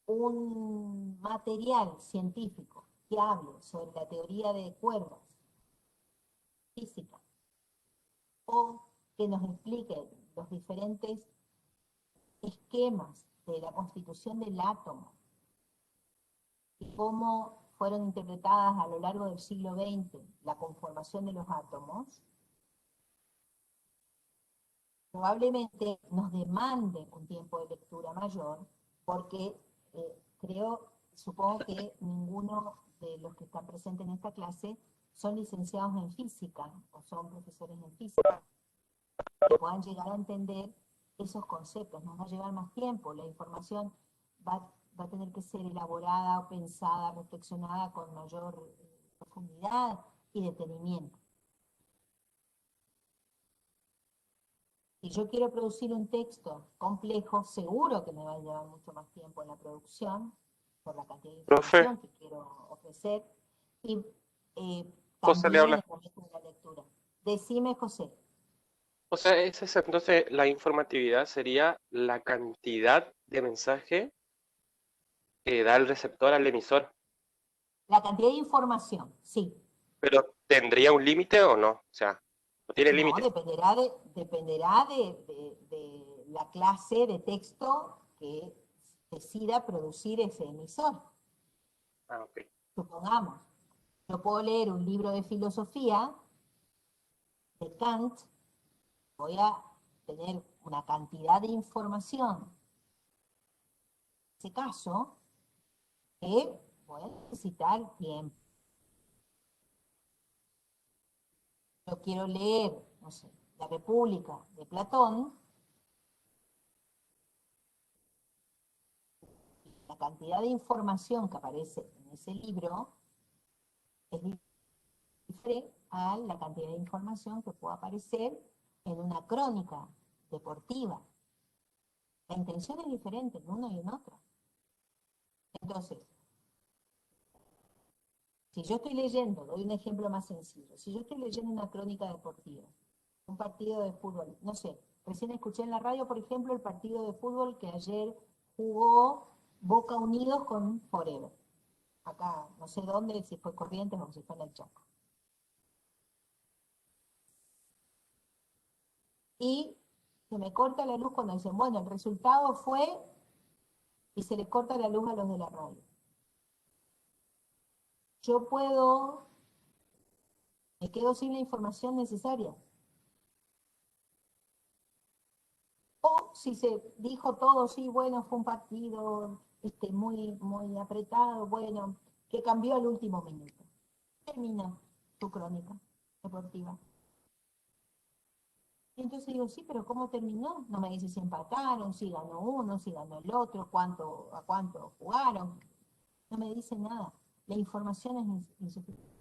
un material científico que hable sobre la teoría de cuerdas, física, o que nos explique los diferentes esquemas de la constitución del átomo y cómo fueron interpretadas a lo largo del siglo XX la conformación de los átomos, probablemente nos demande un tiempo de lectura mayor, porque supongo que ninguno de los que están presentes en esta clase son licenciados en física o son profesores en física, que puedan llegar a entender esos conceptos, nos va a llevar más tiempo, la información va a tener que ser elaborada o pensada, reflexionada con mayor profundidad y detenimiento. Si yo quiero producir un texto complejo, seguro que me va a llevar mucho más tiempo en la producción, por la cantidad de Profe, información que quiero ofrecer, y José le también en habla. el momento de la lectura. Decime, José. O sea, entonces la informatividad sería la cantidad de mensaje que da el receptor al emisor. La cantidad de información, sí. Pero ¿tendría un límite o no? O sea, no tiene No, límite. dependerá de la clase de texto que decida producir ese emisor. Ah, ok. Supongamos, yo puedo leer un libro de filosofía de Kant, voy a tener una cantidad de información, en ese caso, que voy a necesitar tiempo. Yo quiero leer, no sé, La República de Platón, la cantidad de información que aparece en ese libro es diferente a la cantidad de información que pueda aparecer en una crónica deportiva. La intención es diferente en uno y en otro. Entonces, si yo estoy leyendo, doy un ejemplo más sencillo, si yo estoy leyendo una crónica deportiva, un partido de fútbol, no sé, recién escuché en la radio, por ejemplo, el partido de fútbol que ayer jugó Boca Unidos con Forever. Acá, no sé dónde, si fue Corrientes o si fue en el Chaco. Y se me corta la luz cuando dicen, bueno, el resultado fue, y se les corta la luz a los de la radio. Yo puedo, me quedo sin la información necesaria. O si se dijo todo, sí, bueno, fue un partido muy apretado, bueno, que cambió al último minuto. Termina tu crónica deportiva. Y entonces digo, sí, pero ¿cómo terminó? No me dice si empataron, si ganó uno, si ganó el otro, a cuánto jugaron. No me dice nada. La información es insuficiente.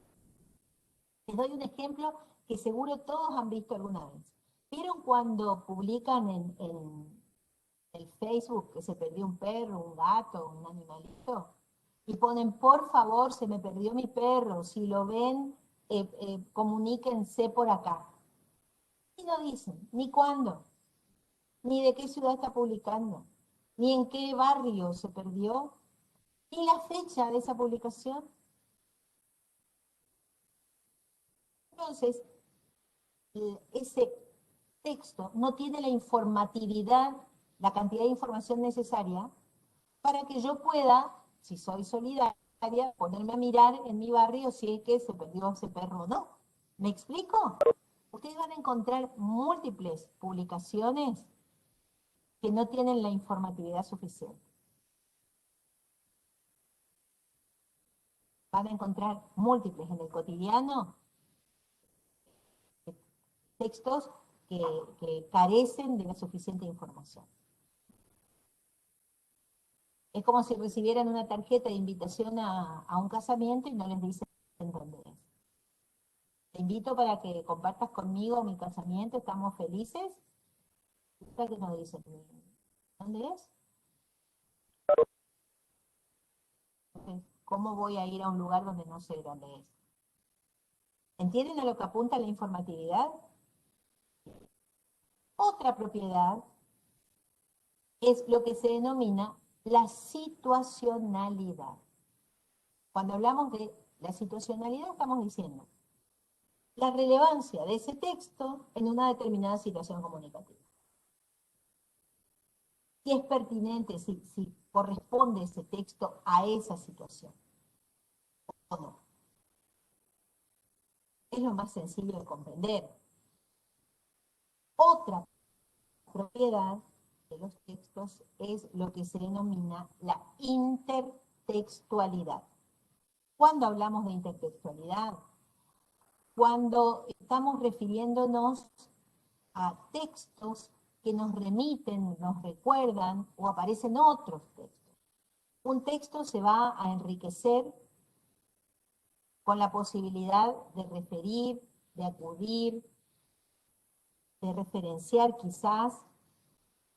Les doy un ejemplo que seguro todos han visto alguna vez. ¿Vieron cuando publican en el Facebook que se perdió un perro, un gato, un animalito? Y ponen, por favor, se me perdió mi perro, si lo ven, comuníquense por acá. Y no dicen ni cuándo, ni de qué ciudad está publicando, ni en qué barrio se perdió, ni la fecha de esa publicación. Entonces, ese texto no tiene la informatividad, la cantidad de información necesaria para que yo pueda, si soy solidaria, ponerme a mirar en mi barrio si es que se perdió ese perro o no. ¿Me explico? Ustedes van a encontrar múltiples publicaciones que no tienen la informatividad suficiente. Van a encontrar múltiples en el cotidiano textos que carecen de la suficiente información. Es como si recibieran una tarjeta de invitación a un casamiento y no les dicen dónde es. Te invito para que compartas conmigo mi casamiento, estamos felices. Que nos dicen, ¿dónde es? ¿Cómo voy a ir a un lugar donde no sé dónde es? ¿Entienden a lo que apunta la informatividad? Otra propiedad es lo que se denomina la situacionalidad. Cuando hablamos de la situacionalidad estamos diciendo la relevancia de ese texto en una determinada situación comunicativa. Si es pertinente, si corresponde ese texto a esa situación o no. Es lo más sencillo de comprender. Otra propiedad de los textos es lo que se denomina la intertextualidad. ¿Cuándo hablamos de intertextualidad? Cuando estamos refiriéndonos a textos que nos remiten, nos recuerdan o aparecen otros textos. Un texto se va a enriquecer con la posibilidad de referir, de acudir, de referenciar quizás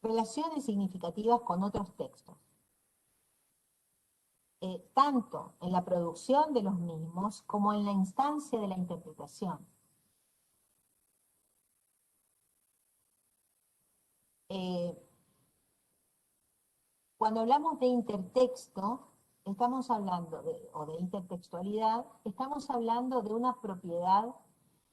relaciones significativas con otros textos. Tanto en la producción de los mismos como en la instancia de la interpretación. Cuando hablamos de intertexto, estamos hablando o de intertextualidad, estamos hablando de una propiedad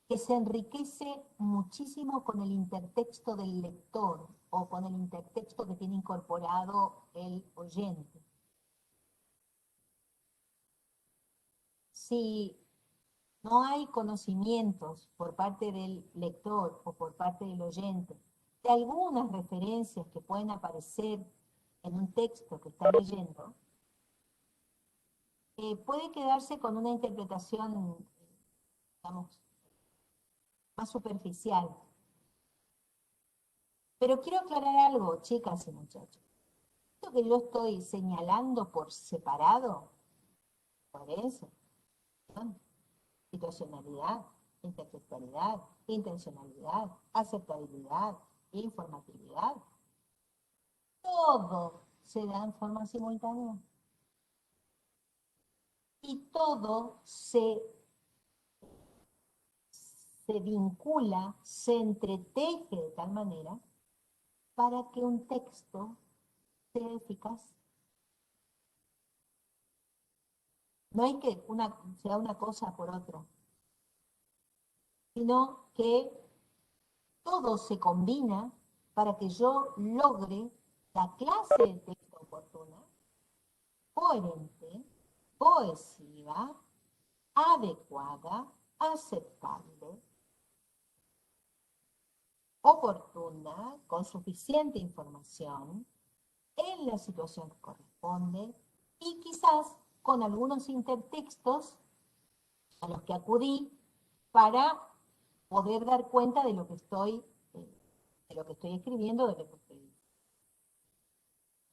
que se enriquece muchísimo con el intertexto del lector o con el intertexto que tiene incorporado el oyente. Si no hay conocimientos por parte del lector o por parte del oyente de algunas referencias que pueden aparecer en un texto que está leyendo, puede quedarse con una interpretación, digamos, más superficial. Pero quiero aclarar algo, chicas y muchachos. Esto que yo estoy señalando por separado, coherencia, situacionalidad, intertextualidad, intencionalidad, aceptabilidad, informatividad, todo se da en forma simultánea. Y todo se vincula, se entreteje de tal manera para que un texto sea eficaz. No hay que sea una cosa por otra, sino que todo se combina para que yo logre la clase de texto oportuna, coherente, cohesiva, adecuada, aceptable, oportuna, con suficiente información, en la situación que corresponde y quizás con algunos intertextos a los que acudí para poder dar cuenta de lo que estoy escribiendo, de lo que estoy.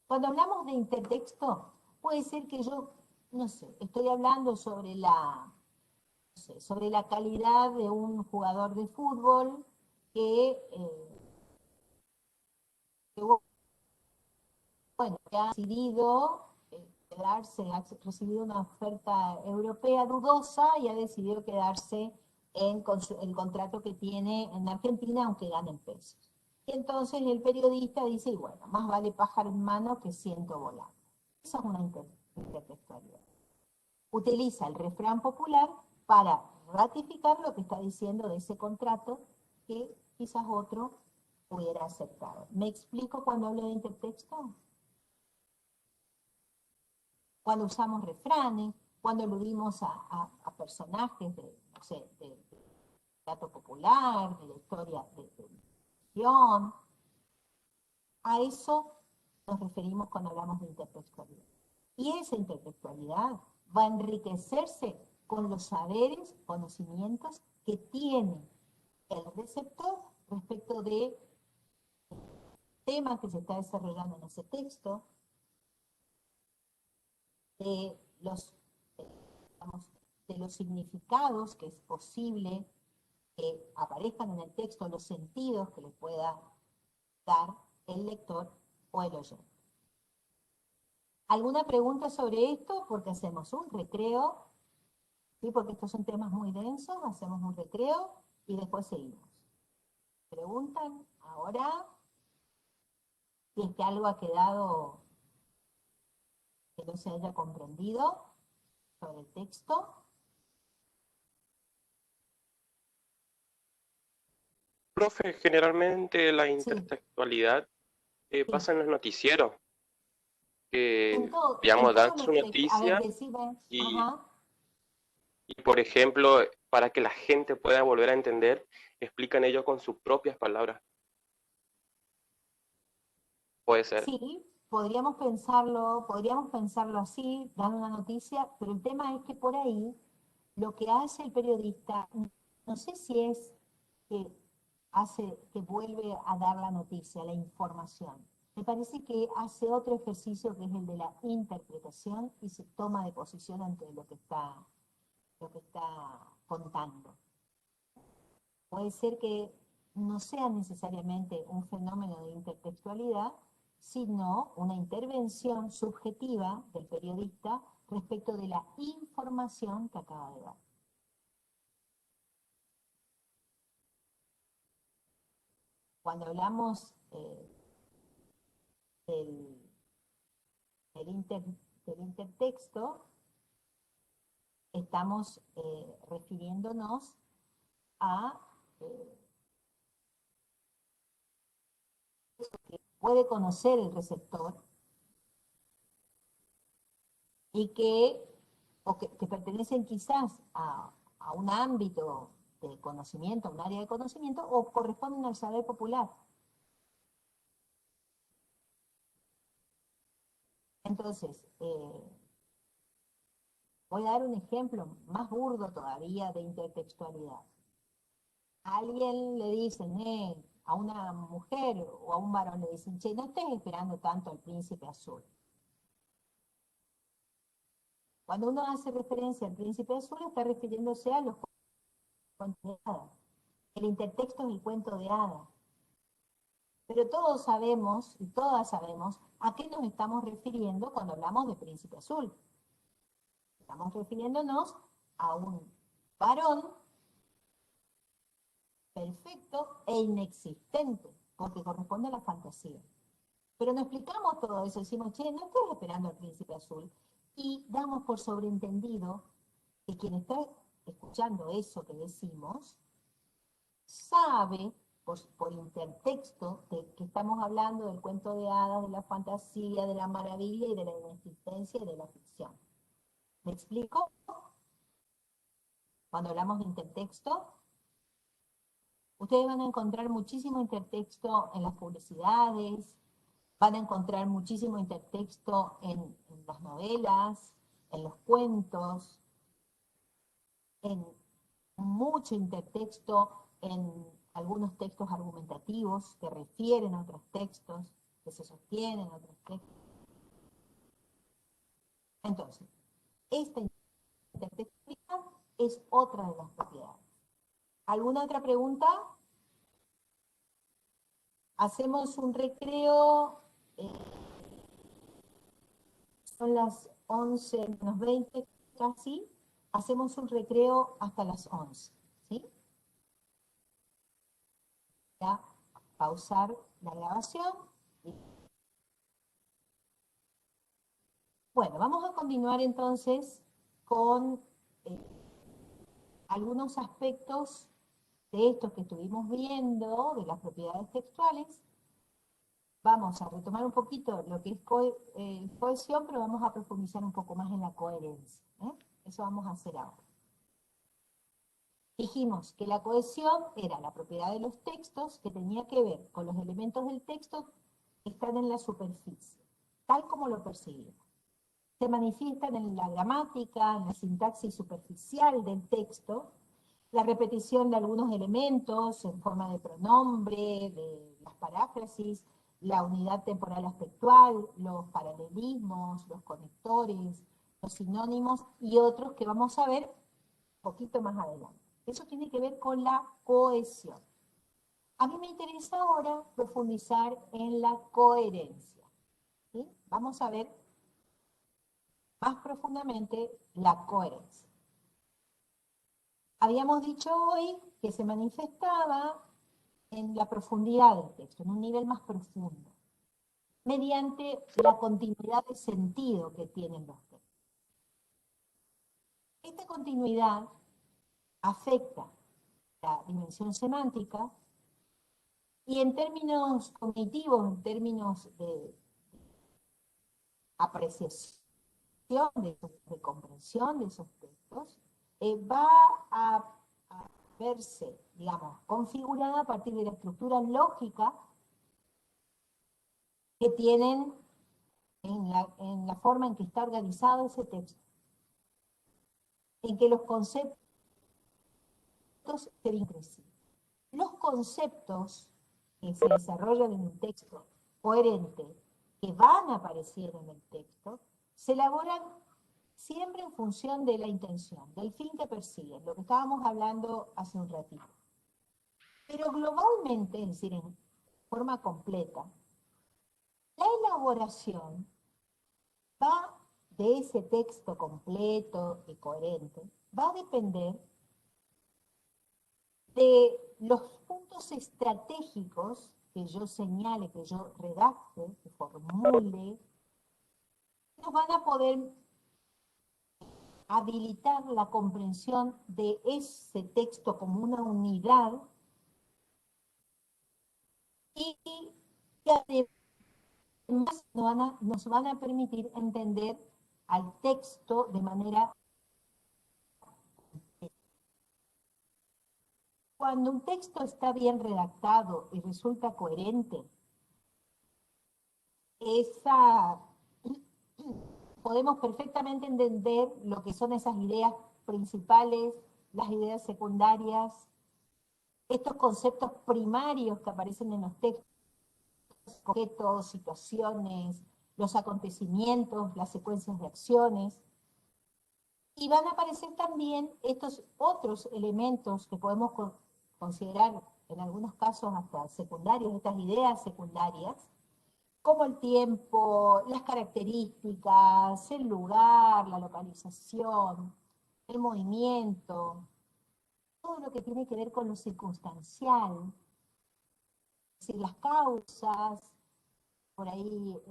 Cuando hablamos de intertexto, puede ser que yo, no sé, estoy hablando sobre sobre la calidad de un jugador de fútbol que ha decidido quedarse, ha recibido una oferta europea dudosa y ha decidido quedarse en el contrato que tiene en Argentina, aunque gane en pesos. Y entonces el periodista dice, y bueno, más vale pájaro en mano que ciento volando. Esa es una intertextualidad. Utiliza el refrán popular para ratificar lo que está diciendo de ese contrato que quizás otro hubiera aceptado. ¿Me explico cuando hablo de intertexto? Cuando usamos refranes, cuando aludimos a personajes de, no sé, de teatro popular, de la historia de religión, a eso nos referimos cuando hablamos de intertextualidad. Y esa intertextualidad va a enriquecerse con los saberes, conocimientos que tiene el receptor respecto de temas que se está desarrollando en ese texto, de los significados que es posible que aparezcan en el texto, los sentidos que le pueda dar el lector o el oyente. ¿Alguna pregunta sobre esto? Porque hacemos un recreo, ¿sí? Porque estos son temas muy densos, hacemos un recreo y después seguimos. ¿Preguntan ahora? Si es que algo ha quedado que no se haya comprendido sobre el texto. Profe, generalmente la Sí, intertextualidad sí. pasa en los noticieros, En que, todo, en digamos, dan todos su los textos. A ver, noticia decime. y, Ajá. y, por ejemplo, para que la gente pueda volver a entender, explican ellos con sus propias palabras. Puede ser. Sí, podríamos pensarlo así, dando una noticia, pero el tema es que por ahí lo que hace el periodista, no sé si es que que vuelve a dar la noticia, la información. Me parece que hace otro ejercicio que es el de la interpretación y se toma de posición ante lo que está contando. Puede ser que no sea necesariamente un fenómeno de intertextualidad, sino una intervención subjetiva del periodista respecto de la información que acaba de dar. Cuando hablamos del intertexto, estamos refiriéndonos a eso que puede conocer el receptor y que pertenecen quizás a un ámbito de conocimiento, un área de conocimiento, o corresponden al saber popular. Entonces, voy a dar un ejemplo más burdo todavía de intertextualidad. A alguien le dicen, a una mujer o a un varón le dicen, che, no estés esperando tanto al príncipe azul. Cuando uno hace referencia al príncipe azul, está refiriéndose a los cuentos de hadas. El intertexto es el cuento de hadas. Pero todos sabemos, y todas sabemos, a qué nos estamos refiriendo cuando hablamos de príncipe azul. Estamos refiriéndonos a un varón perfecto e inexistente, porque corresponde a la fantasía. Pero no explicamos todo eso, decimos, che, no estoy esperando al príncipe azul, y damos por sobreentendido que quien está escuchando eso que decimos, sabe, por intertexto, de que estamos hablando del cuento de hadas, de la fantasía, de la maravilla y de la inexistencia y de la ficción. ¿Me explico? Cuando hablamos de intertexto, ustedes van a encontrar muchísimo intertexto en las publicidades, van a encontrar muchísimo intertexto en las novelas, en los cuentos, en mucho intertexto en algunos textos argumentativos que refieren a otros textos, que se sostienen a otros textos. Entonces, esta intertextualidad es otra de las propiedades. ¿Alguna otra pregunta? Hacemos un recreo, son las 11 menos 20 casi, hacemos un recreo hasta las 11, ¿sí? Ya, pausar la grabación. Bueno, vamos a continuar entonces con algunos aspectos de estos que estuvimos viendo, de las propiedades textuales. Vamos a retomar un poquito lo que es cohesión, pero vamos a profundizar un poco más en la coherencia. Eso vamos a hacer ahora. Dijimos que la cohesión era la propiedad de los textos que tenía que ver con los elementos del texto que están en la superficie, tal como lo percibimos. Se manifiestan en la gramática, en la sintaxis superficial del texto, la repetición de algunos elementos en forma de pronombre, de las paráfrasis, la unidad temporal aspectual, los paralelismos, los conectores, los sinónimos y otros que vamos a ver un poquito más adelante. Eso tiene que ver con la cohesión. A mí me interesa ahora profundizar en la coherencia. ¿Sí? Vamos a ver más profundamente la coherencia. Habíamos dicho hoy que se manifestaba en la profundidad del texto, en un nivel más profundo, mediante la continuidad de sentido que tienen los textos. Esta continuidad afecta la dimensión semántica y en términos cognitivos, en términos de apreciación, de comprensión de esos textos, va a verse, digamos, configurada a partir de la estructura lógica que tienen en la forma en que está organizado ese texto, en que los conceptos se vinclan. los conceptos que se desarrollan en un texto coherente, que van a aparecer en el texto, se elaboran siempre en función de la intención, del fin que persiguen, lo que estábamos hablando hace un ratito. Pero globalmente, es decir, en forma completa, la elaboración va de ese texto completo y coherente, va a depender de los puntos estratégicos que yo señale, que yo redacte, que formule, nos van a poder habilitar la comprensión de ese texto como una unidad y que además nos van a permitir entender al texto de manera... Cuando un texto está bien redactado y resulta coherente, podemos perfectamente entender lo que son esas ideas principales, las ideas secundarias, estos conceptos primarios que aparecen en los textos, objetos, situaciones, los acontecimientos, las secuencias de acciones. Y van a aparecer también estos otros elementos que podemos considerar en algunos casos hasta secundarios, estas ideas secundarias, como el tiempo, las características, el lugar, la localización, el movimiento, todo lo que tiene que ver con lo circunstancial, es decir, las causas, por ahí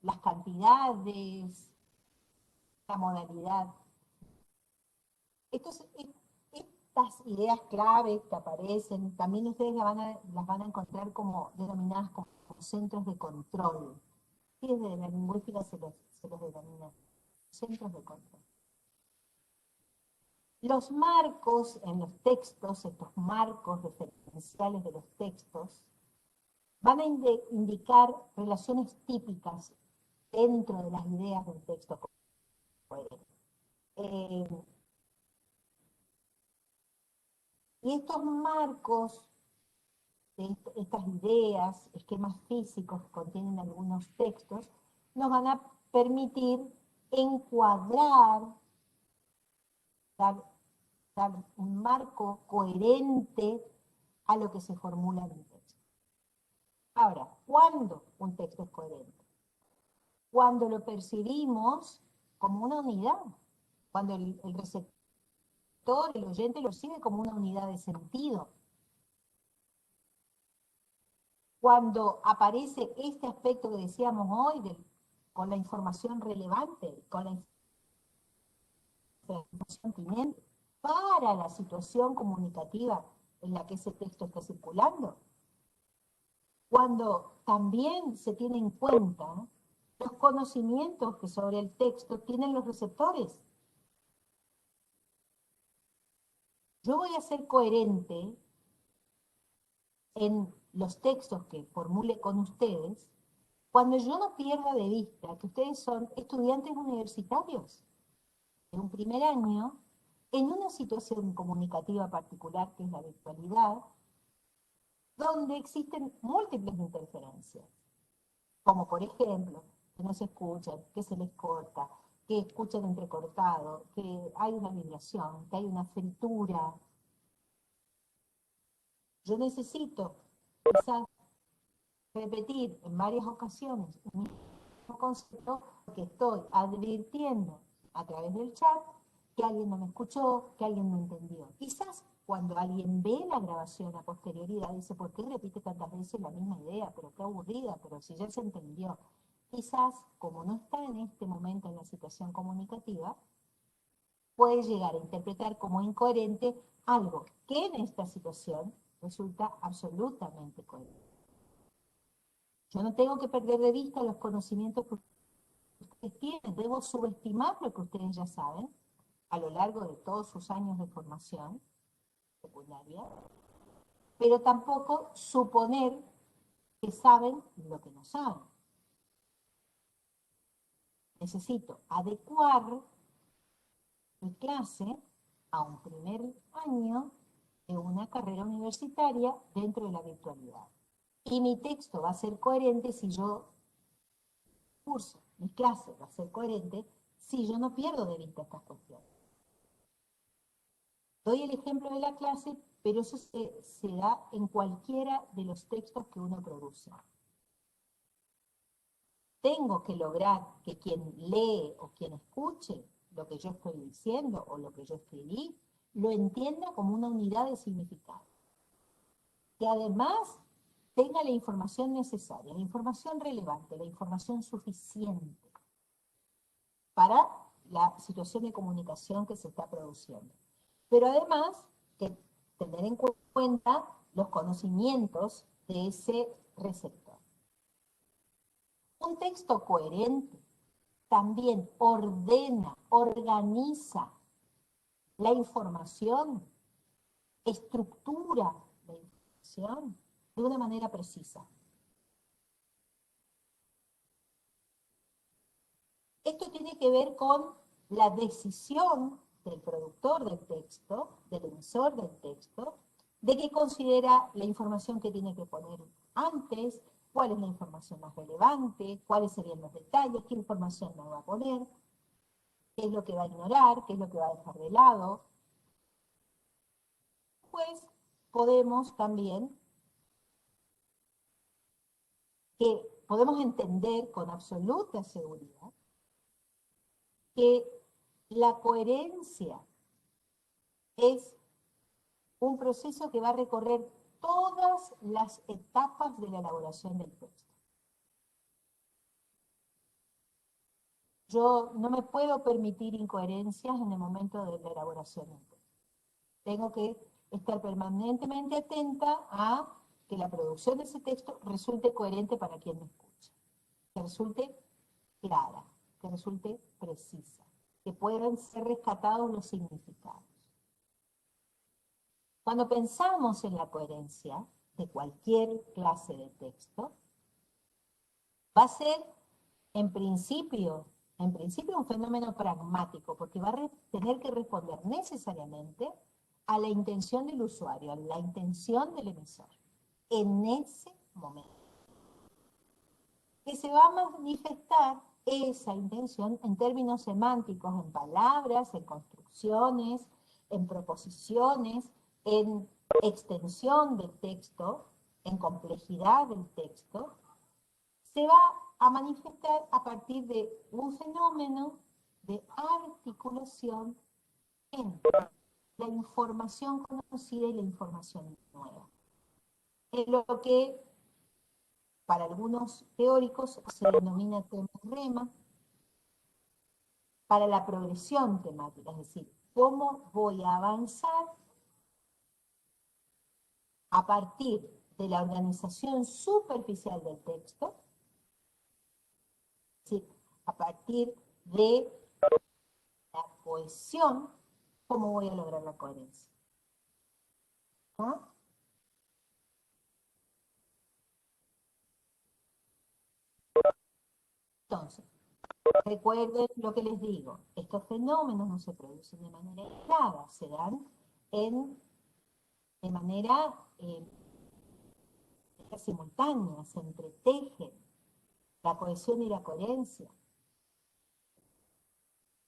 las cantidades, la modalidad. Estas ideas claves que aparecen, también ustedes las van a encontrar como denominadas como centros de control. Y desde la lingüística se los denomina centros de control. Los marcos en los textos, estos marcos referenciales de los textos, van a indicar relaciones típicas dentro de las ideas del texto coherente. Y estos marcos, estas ideas, esquemas físicos que contienen algunos textos, nos van a permitir encuadrar, dar un marco coherente a lo que se formula en el texto. Ahora, ¿cuándo un texto es coherente? Cuando lo percibimos como una unidad, cuando el receptor, el oyente lo percibe como una unidad de sentido. Cuando aparece este aspecto que decíamos hoy, con la información relevante, con la información pertinente para la situación comunicativa en la que ese texto está circulando. Cuando también se tiene en cuenta los conocimientos que sobre el texto tienen los receptores. Yo voy a ser coherente en los textos que formule con ustedes cuando yo no pierda de vista que ustedes son estudiantes universitarios de un primer año en una situación comunicativa particular que es la virtualidad, donde existen múltiples interferencias, como por ejemplo, que no se escuchan, que se les corta, que escuchan entrecortado, que hay una vibración, que hay una fritura. Yo necesito quizás repetir en varias ocasiones un mismo concepto que estoy advirtiendo a través del chat que alguien no me escuchó, que alguien no entendió. Quizás cuando alguien ve la grabación a posterioridad dice, ¿por qué repite tantas veces la misma idea? Pero qué aburrida, pero si ya se entendió. Quizás, como no está en este momento en la situación comunicativa, puede llegar a interpretar como incoherente algo que en esta situación resulta absolutamente coherente. Yo no tengo que perder de vista los conocimientos que ustedes tienen, debo subestimar lo que ustedes ya saben a lo largo de todos sus años de formación secundaria, pero tampoco suponer que saben lo que no saben. Necesito adecuar mi clase a un primer año de una carrera universitaria dentro de la virtualidad. Y mi texto va a ser coherente si yo curso, mi clase va a ser coherente si yo no pierdo de vista estas cuestiones. Doy el ejemplo de la clase, pero eso se da en cualquiera de los textos que uno produce. Tengo que lograr que quien lee o quien escuche lo que yo estoy diciendo o lo que yo escribí, lo entienda como una unidad de significado. Que además tenga la información necesaria, la información relevante, la información suficiente para la situación de comunicación que se está produciendo. Pero además, que tener en cuenta los conocimientos de ese receptor. Un texto coherente también ordena, organiza la información, estructura la información de una manera precisa. Esto tiene que ver con la decisión del productor del texto, del emisor del texto, de qué considera la información que tiene que poner antes, cuál es la información más relevante, cuáles serían los detalles, qué información no va a poner, qué es lo que va a ignorar, qué es lo que va a dejar de lado. Pues podemos también podemos entender con absoluta seguridad que la coherencia es un proceso que va a recorrer todas las etapas de la elaboración del texto. Yo no me puedo permitir incoherencias en el momento de la elaboración del texto. Tengo que estar permanentemente atenta a que la producción de ese texto resulte coherente para quien me escuche, que resulte clara, que resulte precisa, que puedan ser rescatados los significados. Cuando pensamos en la coherencia de cualquier clase de texto, va a ser en principio un fenómeno pragmático, porque va a tener que responder necesariamente a la intención del usuario, a la intención del emisor, en ese momento. Que se va a manifestar esa intención en términos semánticos, en palabras, en construcciones, en proposiciones, en extensión del texto, en complejidad del texto, se va a manifestar a partir de un fenómeno de articulación entre la información conocida y la información nueva. Es lo que para algunos teóricos se denomina tema-rema, para la progresión temática, es decir, cómo voy a avanzar a partir de la organización superficial del texto, es decir, a partir de la cohesión, cómo voy a lograr la coherencia. ¿Ah? Entonces, recuerden lo que les digo, estos fenómenos no se producen de manera aislada, se dan de manera simultánea, se entretejen la cohesión y la coherencia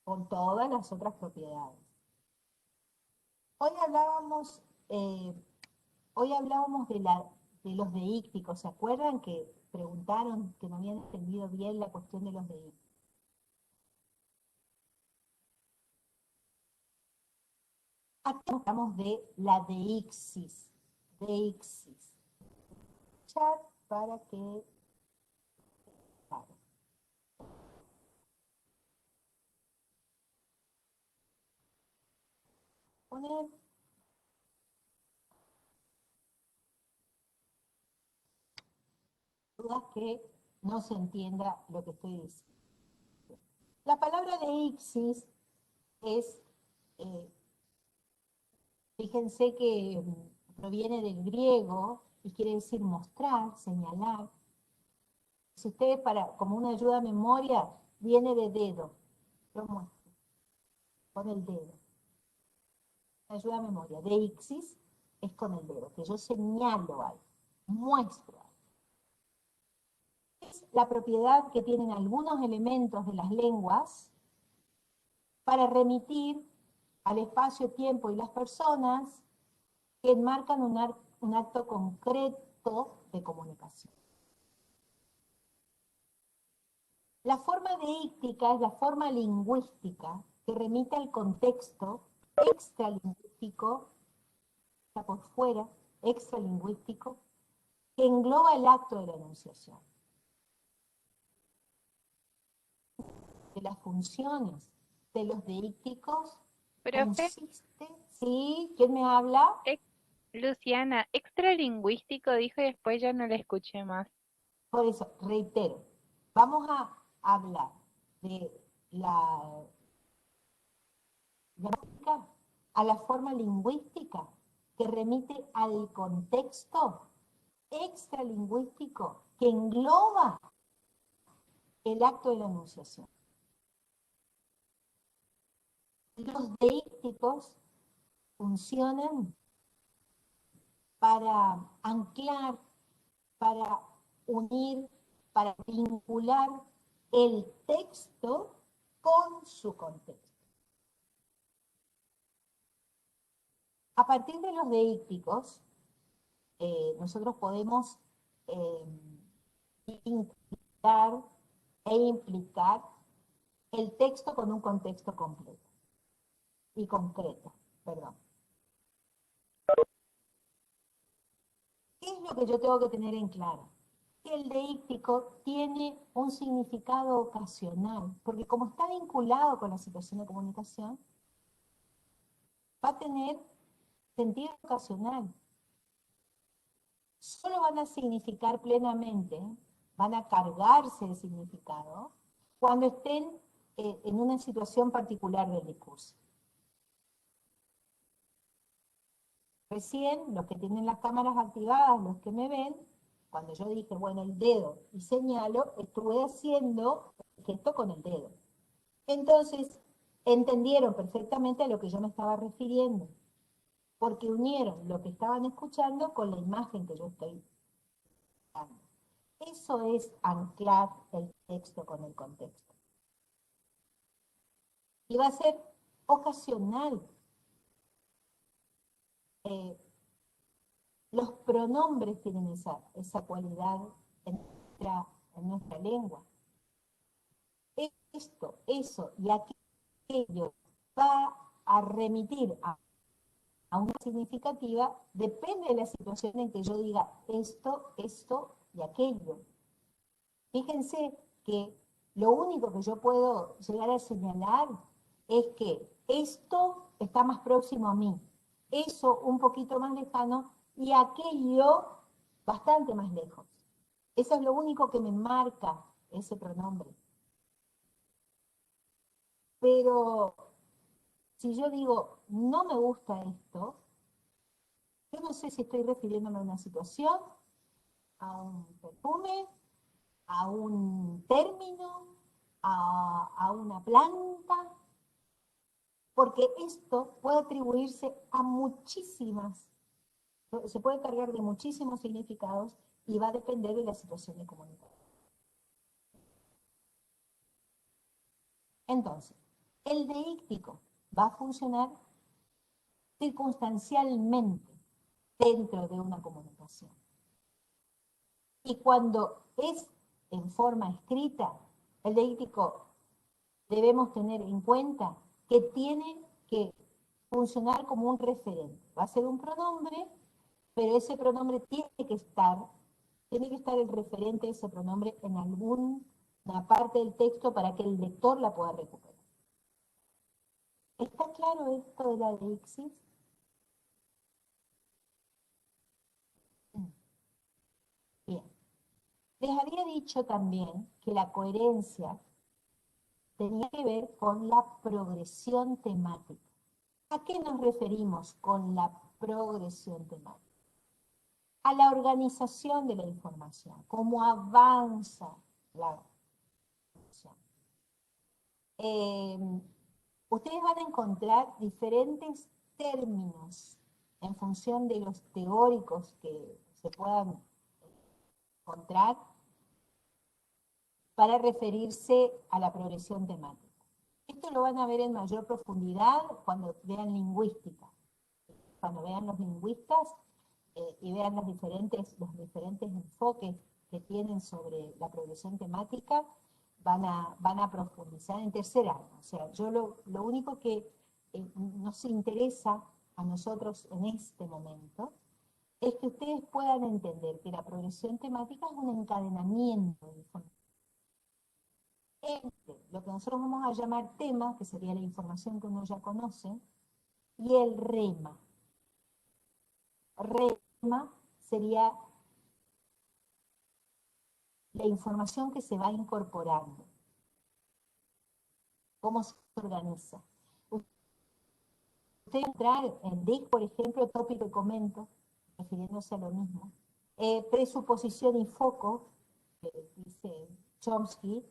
con todas las otras propiedades. Hoy hablábamos de los deícticos, ¿se acuerdan que preguntaron que no habían entendido bien la cuestión de los deícticos? Aquí hablamos de la deixis. Deixis. Chat para que... Claro. Poner... dudas que no se entienda lo que estoy diciendo. La palabra deixis es... fíjense que proviene del griego y quiere decir mostrar, señalar. Si ustedes, como una ayuda a memoria, viene de dedo. Lo muestro. Con el dedo. Ayuda a memoria. Deixis es con el dedo, que yo señalo algo, muestro algo. Es la propiedad que tienen algunos elementos de las lenguas para remitir al espacio-tiempo y las personas que enmarcan un acto concreto de comunicación. La forma deíctica es la forma lingüística que remite al contexto extralingüístico, está por fuera, extralingüístico, que engloba el acto de la enunciación. De las funciones de los deícticos Profe, consiste, ¿sí? ¿Quién me habla? Luciana, extralingüístico dijo y después ya no le escuché más. Por eso, reitero, vamos a hablar de la gramática a la forma lingüística que remite al contexto extralingüístico que engloba el acto de la enunciación. Los deícticos funcionan para anclar, para unir, para vincular el texto con su contexto. A partir de los deícticos, nosotros podemos vincular e implicar el texto con un contexto completo y concreto, perdón. ¿Qué es lo que yo tengo que tener en claro? Que el deíctico tiene un significado ocasional, porque como está vinculado con la situación de comunicación, va a tener sentido ocasional. Solo van a significar plenamente, van a cargarse de significado, cuando estén en una situación particular del discurso. Recién, los que tienen las cámaras activadas, los que me ven, cuando yo dije, bueno, el dedo y señalo, estuve haciendo el gesto con el dedo. Entonces, entendieron perfectamente a lo que yo me estaba refiriendo, porque unieron lo que estaban escuchando con la imagen que yo estoy dando. Eso es anclar el texto con el contexto. Y va a ser ocasional. Los pronombres tienen esa cualidad en nuestra lengua. Esto, eso y aquello va a remitir a una significativa, depende de la situación en que yo diga esto y aquello. Fíjense que lo único que yo puedo llegar a señalar es que esto está más próximo a mí, eso un poquito más lejano y aquello bastante más lejos. Eso es lo único que me marca ese pronombre. Pero si yo digo, no me gusta esto, yo no sé si estoy refiriéndome a una situación, a un perfume, a un término, a una planta, porque esto puede atribuirse a muchísimas, se puede cargar de muchísimos significados y va a depender de la situación de comunicación. Entonces, el deíctico va a funcionar circunstancialmente dentro de una comunicación. Y cuando es en forma escrita, el deíctico debemos tener en cuenta que tiene que funcionar como un referente. Va a ser un pronombre, pero ese pronombre tiene que estar el referente de ese pronombre en alguna parte del texto para que el lector la pueda recuperar. ¿Está claro esto de la deixis? Bien. Les había dicho también que la coherencia tenía que ver con la progresión temática. ¿A qué nos referimos con la progresión temática? A la organización de la información, cómo avanza la información. Ustedes van a encontrar diferentes términos en función de los teóricos que se puedan encontrar para referirse a la progresión temática. Esto lo van a ver en mayor profundidad cuando vean lingüística. Cuando vean los lingüistas y vean los diferentes enfoques que tienen sobre la progresión temática, van a profundizar en tercer año. O sea, yo lo único que nos interesa a nosotros en este momento es que ustedes puedan entender que la progresión temática es un encadenamiento de información entre lo que nosotros vamos a llamar tema, que sería la información que uno ya conoce, y el rema. Rema sería la información que se va incorporando. ¿Cómo se organiza? Ustedes entrar en DIC, por ejemplo, tópico y comento, refiriéndose a lo mismo. Presuposición y foco, dice Chomsky,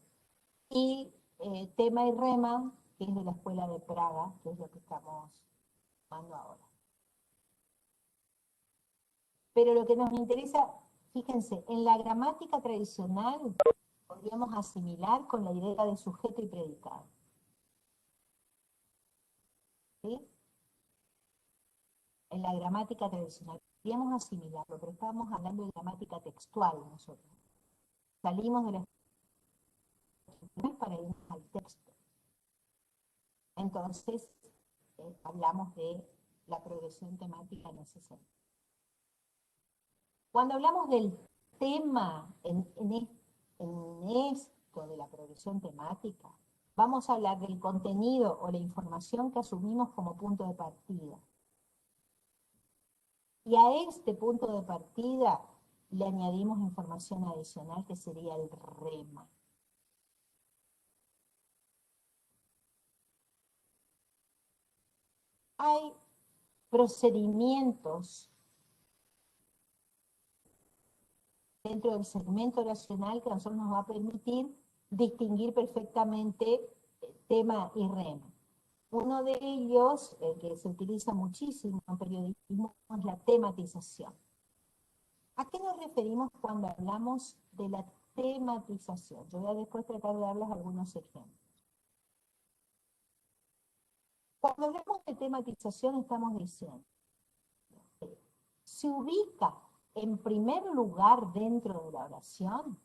y tema y rema, que es de la Escuela de Praga, que es lo que estamos tomando ahora. Pero lo que nos interesa, fíjense, en la gramática tradicional podríamos asimilar con la idea de sujeto y predicado. ¿Sí? En la gramática tradicional podríamos asimilarlo, pero estábamos hablando de gramática textual nosotros. Salimos de la para irnos al texto. Entonces, hablamos de la progresión temática en ese sentido. Cuando hablamos del tema en esto de la progresión temática, vamos a hablar del contenido o la información que asumimos como punto de partida. Y a este punto de partida le añadimos información adicional que sería el rema. Hay procedimientos dentro del segmento oracional que a nosotros nos va a permitir distinguir perfectamente tema y rema. Uno de ellos, que se utiliza muchísimo en periodismo, es la tematización. ¿A qué nos referimos cuando hablamos de la tematización? Yo voy a después tratar de darles algunos ejemplos. Cuando hablamos de tematización estamos diciendo, se ubica en primer lugar dentro de la oración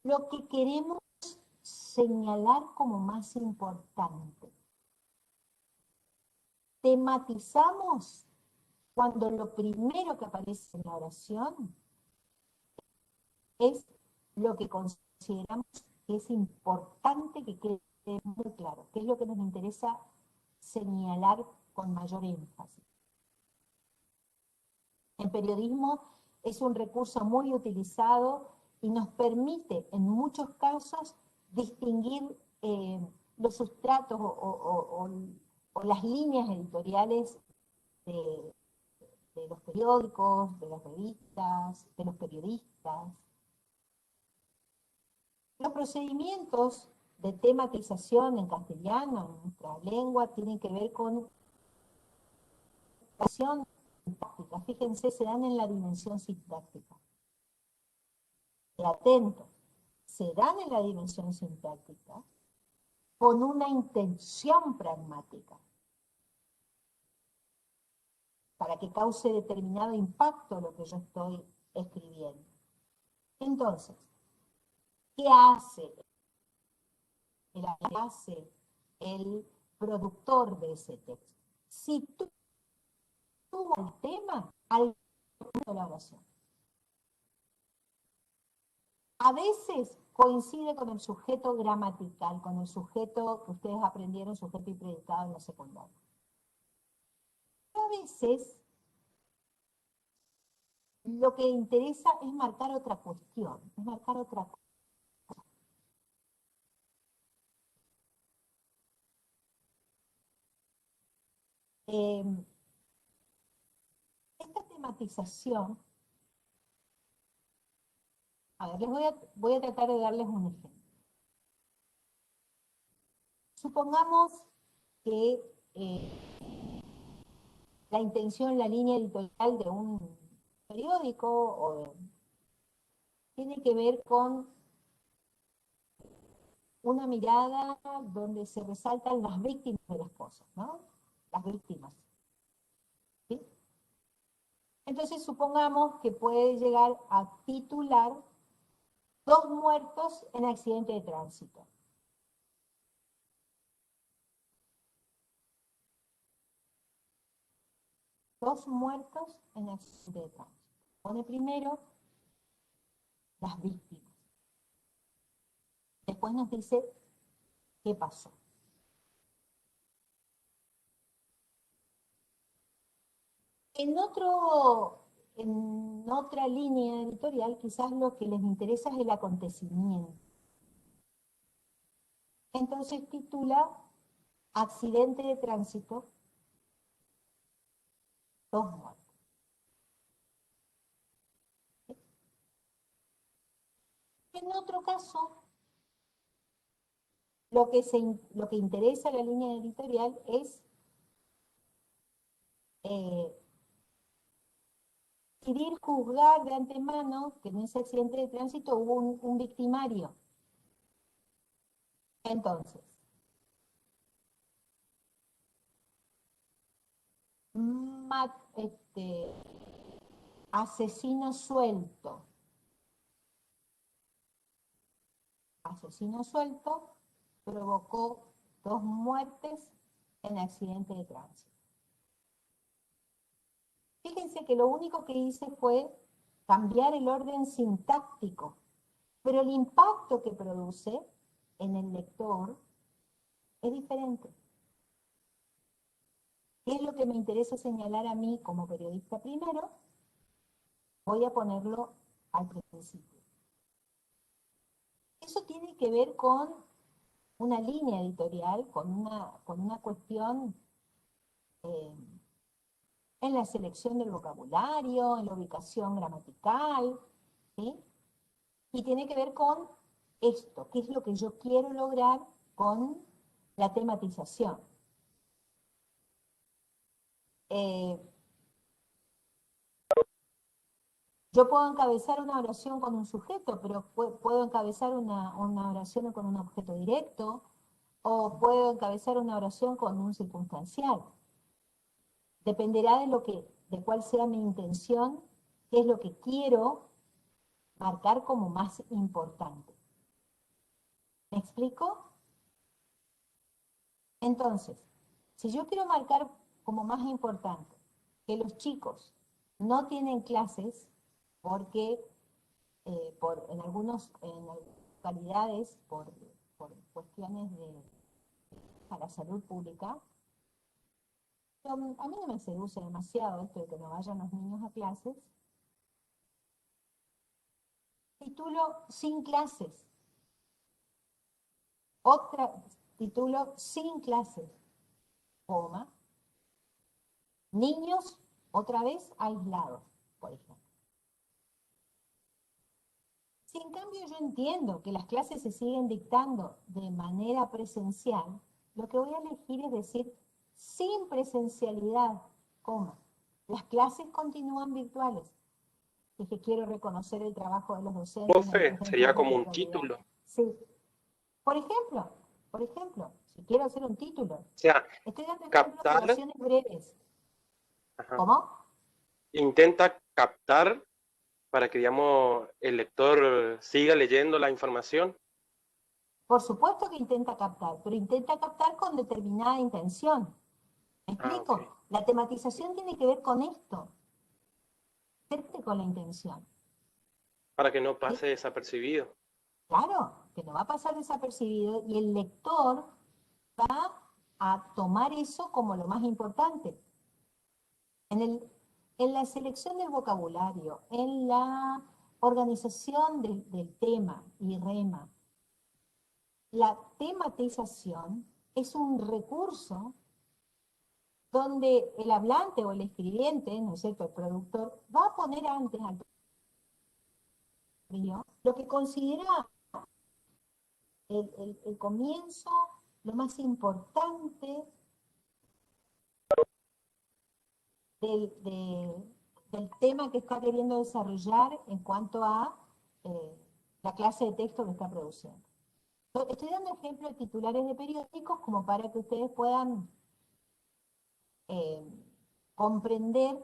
lo que queremos señalar como más importante. Tematizamos cuando lo primero que aparece en la oración es lo que consideramos que es importante que quede muy claro, que es lo que nos interesa señalar con mayor énfasis. En periodismo es un recurso muy utilizado y nos permite en muchos casos distinguir los sustratos o las líneas editoriales de los periódicos, de las revistas, de los periodistas. Los procedimientos de tematización en castellano, en nuestra lengua, tienen que ver con la sintáctica. Fíjense, se dan en la dimensión sintáctica. Atentos, se dan en la dimensión sintáctica con una intención pragmática, para que cause determinado impacto lo que yo estoy escribiendo. Entonces, ¿qué hace el productor de ese texto? Sitúa el tema al punto de la oración. A veces coincide con el sujeto gramatical, con el sujeto que ustedes aprendieron, sujeto y predicado en la secundaria. A veces lo que interesa es marcar otra cuestión, es marcar otra cosa. Esta tematización, a ver, voy a tratar de darles un ejemplo. Supongamos que la intención, la línea editorial de un periódico, tiene que ver con una mirada donde se resaltan las víctimas de las cosas, ¿no? Las víctimas. ¿Sí? Entonces supongamos que puede llegar a titular 2 muertos en accidente de tránsito. Dos muertos en accidente de tránsito. Pone primero las víctimas. Después nos dice qué pasó. En otra línea editorial, quizás lo que les interesa es el acontecimiento. Entonces titula Accidente de tránsito, 2 muertos. En otro caso, lo que interesa a la línea editorial es decidir juzgar de antemano que en ese accidente de tránsito hubo un victimario. Entonces, asesino suelto. Asesino suelto provocó 2 muertes en accidente de tránsito. Fíjense que lo único que hice fue cambiar el orden sintáctico, pero el impacto que produce en el lector es diferente. ¿Qué es lo que me interesa señalar a mí como periodista primero? Voy a ponerlo al principio. Eso tiene que ver con una línea editorial, con una cuestión en la selección del vocabulario, en la ubicación gramatical, ¿sí? Y tiene que ver con esto, qué es lo que yo quiero lograr con la tematización. Yo puedo encabezar una oración con un sujeto, pero puedo encabezar una oración con un objeto directo, o puedo encabezar una oración con un circunstancial. Dependerá de cuál sea mi intención, qué es lo que quiero marcar como más importante. ¿Me explico? Entonces, si yo quiero marcar como más importante que los chicos no tienen clases porque en algunas localidades, por cuestiones para la salud pública, a mí no me seduce demasiado esto de que no vayan los niños a clases. Titulo sin clases. Título sin clases, coma, niños otra vez aislados, por ejemplo. Si en cambio yo entiendo que las clases se siguen dictando de manera presencial, lo que voy a elegir es decir sin presencialidad, coma, las clases continúan virtuales. Es que quiero reconocer el trabajo de los docentes. Profe, sería como un título. Sí. Por ejemplo, si quiero hacer un título, O sea, estoy dando ejemplos de captar, oraciones breves. ajá, ¿Cómo? intenta captar para que, digamos, el lector siga leyendo la información. Por supuesto que intenta captar, pero intenta captar con determinada intención. ¿Me explico? Ok. La tematización tiene que ver con esto, con la intención. Para que no pase ¿Sí? desapercibido. Claro, que no va a pasar desapercibido y el lector va a tomar eso como lo más importante. En la selección del vocabulario, en la organización del tema y rema, la tematización es un recurso donde el hablante o el escribiente, ¿no es cierto?, el productor, va a poner antes al principio lo que considera el comienzo, lo más importante, del tema que está queriendo desarrollar en cuanto a la clase de texto que está produciendo. Estoy dando ejemplos de titulares de periódicos como para que ustedes puedan comprender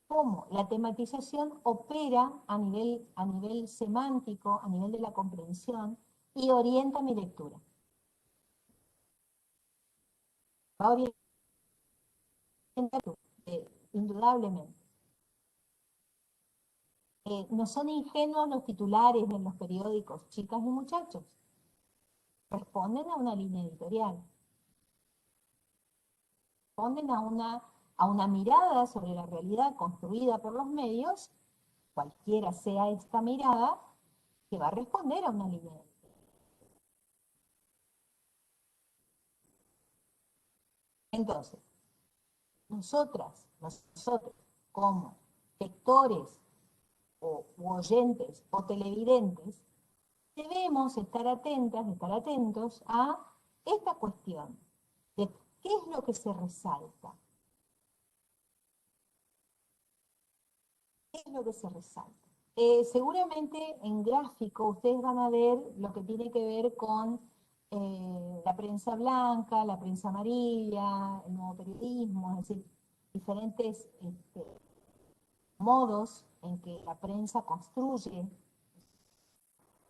cómo la tematización opera a nivel semántico, a nivel de la comprensión, y orienta mi lectura. Va a orientar, indudablemente. No son ingenuos los titulares en los periódicos, chicas y muchachos. Responden a una línea editorial. Responden a una mirada sobre la realidad construida por los medios, cualquiera sea esta mirada, que va a responder a una línea editorial. Entonces, nosotros, como lectores u oyentes o televidentes, debemos estar atentos a esta cuestión de qué es lo que se resalta. ¿Qué es lo que se resalta? Seguramente en gráfico ustedes van a ver lo que tiene que ver con la prensa blanca, la prensa amarilla, el nuevo periodismo, es decir, diferentes modos en que la prensa construye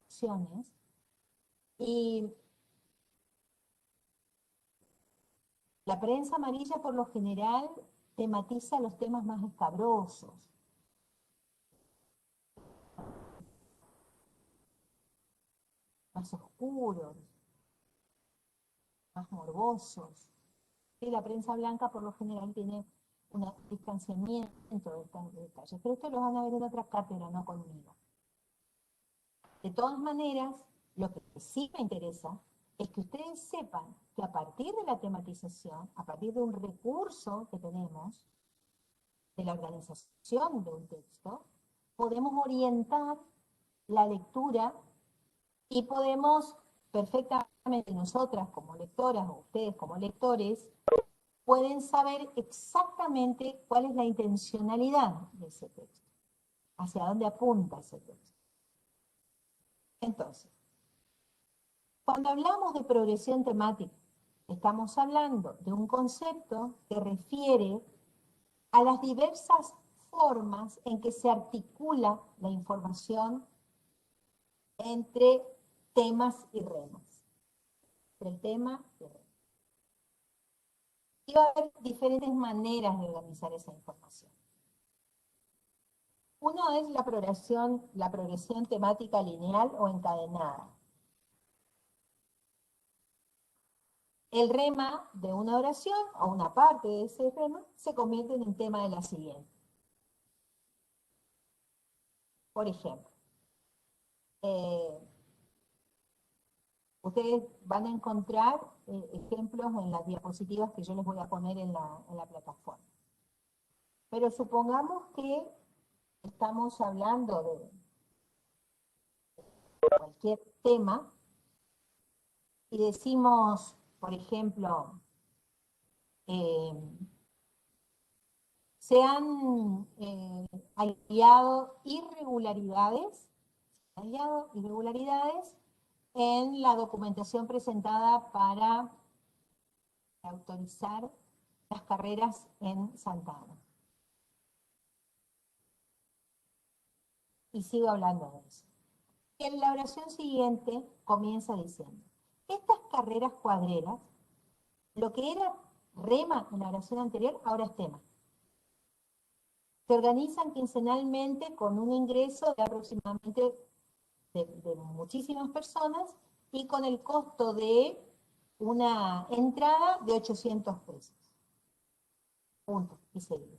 acciones. Y la prensa amarilla por lo general tematiza los temas más escabrosos, más oscuros, más morbosos. Y la prensa blanca por lo general tiene un distanciamiento de estos detalles. Pero esto lo van a ver en otra cátedra, no conmigo. De todas maneras, lo que sí me interesa es que ustedes sepan que a partir de la tematización, a partir de un recurso que tenemos, de la organización de un texto, podemos orientar la lectura y podemos perfectamente nosotras como lectoras o ustedes como lectores, pueden saber exactamente cuál es la intencionalidad de ese texto, hacia dónde apunta ese texto. Entonces, cuando hablamos de progresión temática, estamos hablando de un concepto que refiere a las diversas formas en que se articula la información entre temas y remas. Entre el tema y el rema. Y va a haber diferentes maneras de organizar esa información. Uno es la progresión temática lineal o encadenada. El rema de una oración o una parte de ese rema se convierte en un tema de la siguiente. Por ejemplo, ustedes van a encontrar ejemplos en las diapositivas que yo les voy a poner en la plataforma. Pero supongamos que estamos hablando de cualquier tema y decimos, por ejemplo, se han hallado irregularidades en la documentación presentada para autorizar las carreras en Santa Ana. Y sigo hablando de eso. En la oración siguiente comienza diciendo, estas carreras cuadreras, lo que era rema en la oración anterior, ahora es tema. Se organizan quincenalmente con un ingreso de aproximadamente de muchísimas personas y con el costo de una entrada de 800 pesos. Punto. Y seguido.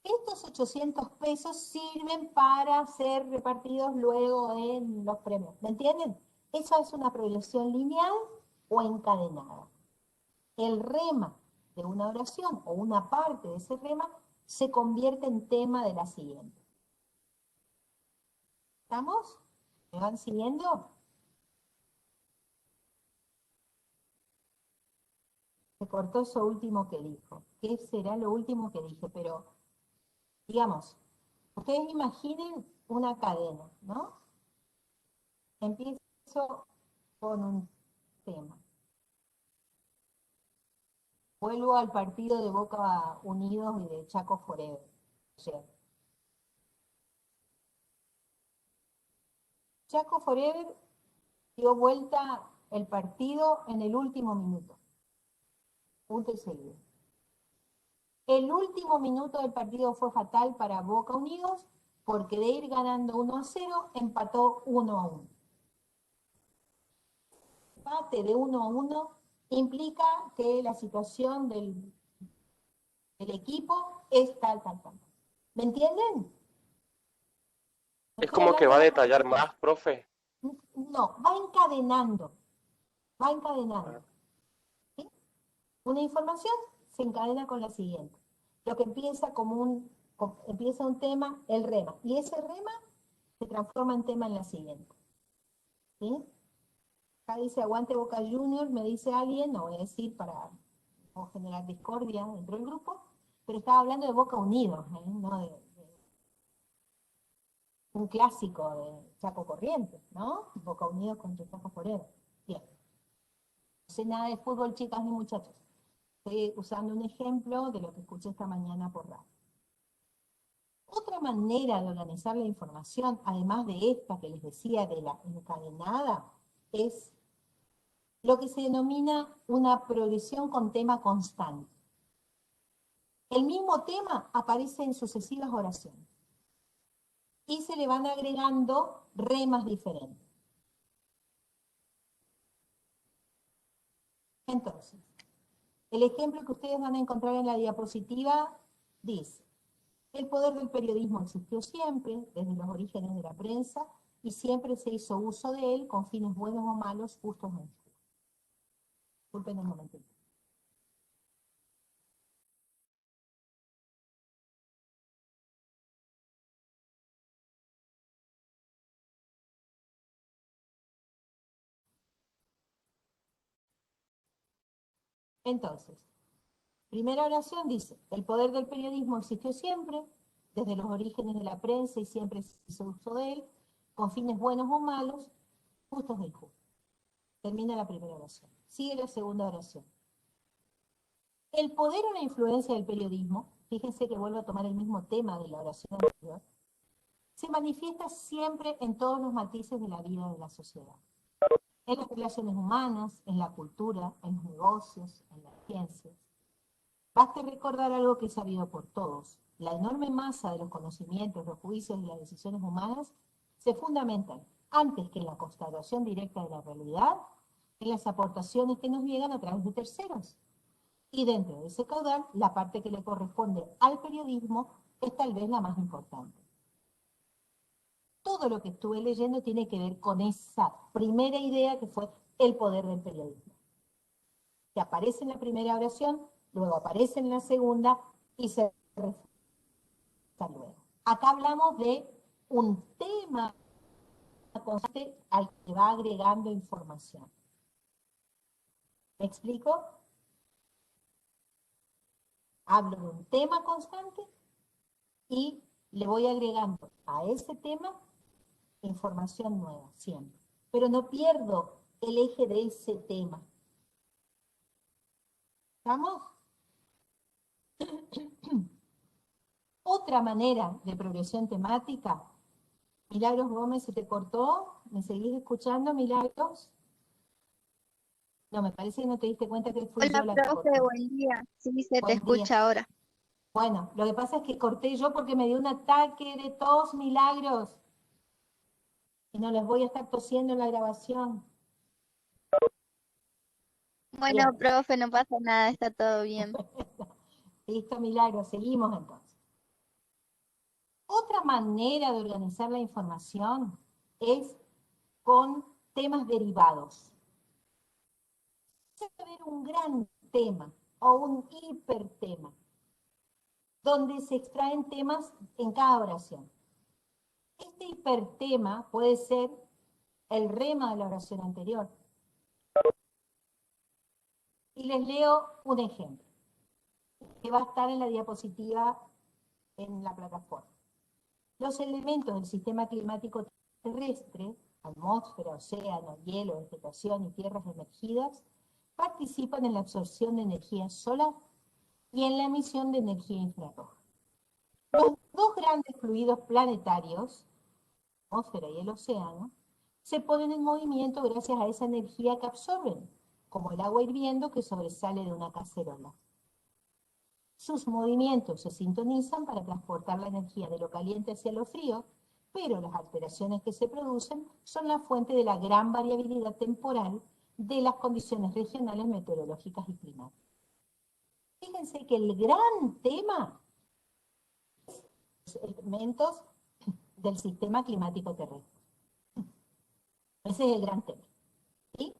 Estos 800 pesos sirven para ser repartidos luego en los premios. ¿Me entienden? Eso es una progresión lineal o encadenada. El rema de una oración o una parte de ese rema se convierte en tema de la siguiente. ¿Estamos? ¿Me van siguiendo? Se cortó eso último que dijo. qué será lo último que dije, pero digamos, ustedes imaginen una cadena, ¿no? Empiezo con un tema. Vuelvo al partido de Boca Unidos y de Chaco Forever. Ayer. Chaco Forever dio vuelta el partido en el último minuto. Punto y seguido. El último minuto del partido fue fatal para Boca Unidos porque de ir ganando 1-0 empató 1-1. Empate de 1-1 implica que la situación del equipo es tal. ¿Me entienden? Es como que va a detallar más, profe. No, va encadenando. ¿Sí? Una información se encadena con la siguiente. Lo que empieza empieza un tema, el rema. Y ese rema se transforma en tema en la siguiente. ¿Sí? Acá dice aguante Boca Juniors, me dice alguien, no voy a decir para no generar discordia dentro del grupo, pero estaba hablando de Boca Unidos, no de un clásico de Chaco Corrientes, ¿no? Boca Unidos contra Chaco Forever. Bien. No sé nada de fútbol, chicas ni muchachos. Estoy usando un ejemplo de lo que escuché esta mañana por radio. Otra manera de organizar la información, además de esta que les decía de la encadenada, es lo que se denomina una progresión con tema constante. El mismo tema aparece en sucesivas oraciones y se le van agregando remas diferentes. Entonces, el ejemplo que ustedes van a encontrar en la diapositiva dice: el poder del periodismo existió siempre, desde los orígenes de la prensa, y siempre se hizo uso de él con fines buenos o malos, justos o injustos. Disculpen un momentito. Entonces, primera oración dice: el poder del periodismo existió siempre, desde los orígenes de la prensa, y siempre se hizo uso de él, con fines buenos o malos, justos o injustos. Termina la primera oración. Sigue la segunda oración. El poder o la influencia del periodismo, fíjense que vuelvo a tomar el mismo tema de la oración anterior, se manifiesta siempre en todos los matices de la vida de la sociedad. En las relaciones humanas, en la cultura, en los negocios, en las ciencias. Basta recordar algo que es sabido por todos. La enorme masa de los conocimientos, los juicios y las decisiones humanas se fundamentan, antes que en la constatación directa de la realidad, en las aportaciones que nos llegan a través de terceros. Y dentro de ese caudal, la parte que le corresponde al periodismo es tal vez la más importante. Todo lo que estuve leyendo tiene que ver con esa primera idea que fue el poder del periodismo. Que aparece en la primera oración, luego aparece en la segunda y se refuerza luego. Acá hablamos de un tema constante al que va agregando información. ¿Me explico? Hablo de un tema constante y le voy agregando a ese tema información nueva, siempre. Pero no pierdo el eje de ese tema. ¿Estamos? Otra manera de progresión temática. Milagros Gómez, ¿se te cortó? ¿Me seguís escuchando, Milagros? No, me parece que no te diste cuenta que fui yo Hola, la que profe, corté. buen día. Sí, se te Buen día. escucha ahora. Bueno, lo que pasa es que corté yo porque me dio un ataque de tos, Milagros. Y no les voy a estar tosiendo en la grabación. Bueno, Bien. profe, no pasa nada, está todo bien. Listo, Milagros, seguimos entonces. Otra manera de organizar la información es con temas derivados. Puede haber un gran tema o un hipertema, donde se extraen temas en cada oración. Este hipertema puede ser el rema de la oración anterior. Y les leo un ejemplo. que va a estar en la diapositiva en la plataforma. Los elementos del sistema climático terrestre, atmósfera, océano, hielo, vegetación y tierras emergidas, participan en la absorción de energía solar y en la emisión de energía infrarroja. Los dos grandes fluidos planetarios, la atmósfera y el océano, se ponen en movimiento gracias a esa energía que absorben, como el agua hirviendo que sobresale de una cacerola. Sus movimientos se sintonizan para transportar la energía de lo caliente hacia lo frío, pero las alteraciones que se producen son la fuente de la gran variabilidad temporal de las condiciones regionales meteorológicas y climáticas. Fíjense que el gran tema es los elementos del sistema climático terrestre. Ese es el gran tema. ¿Sí?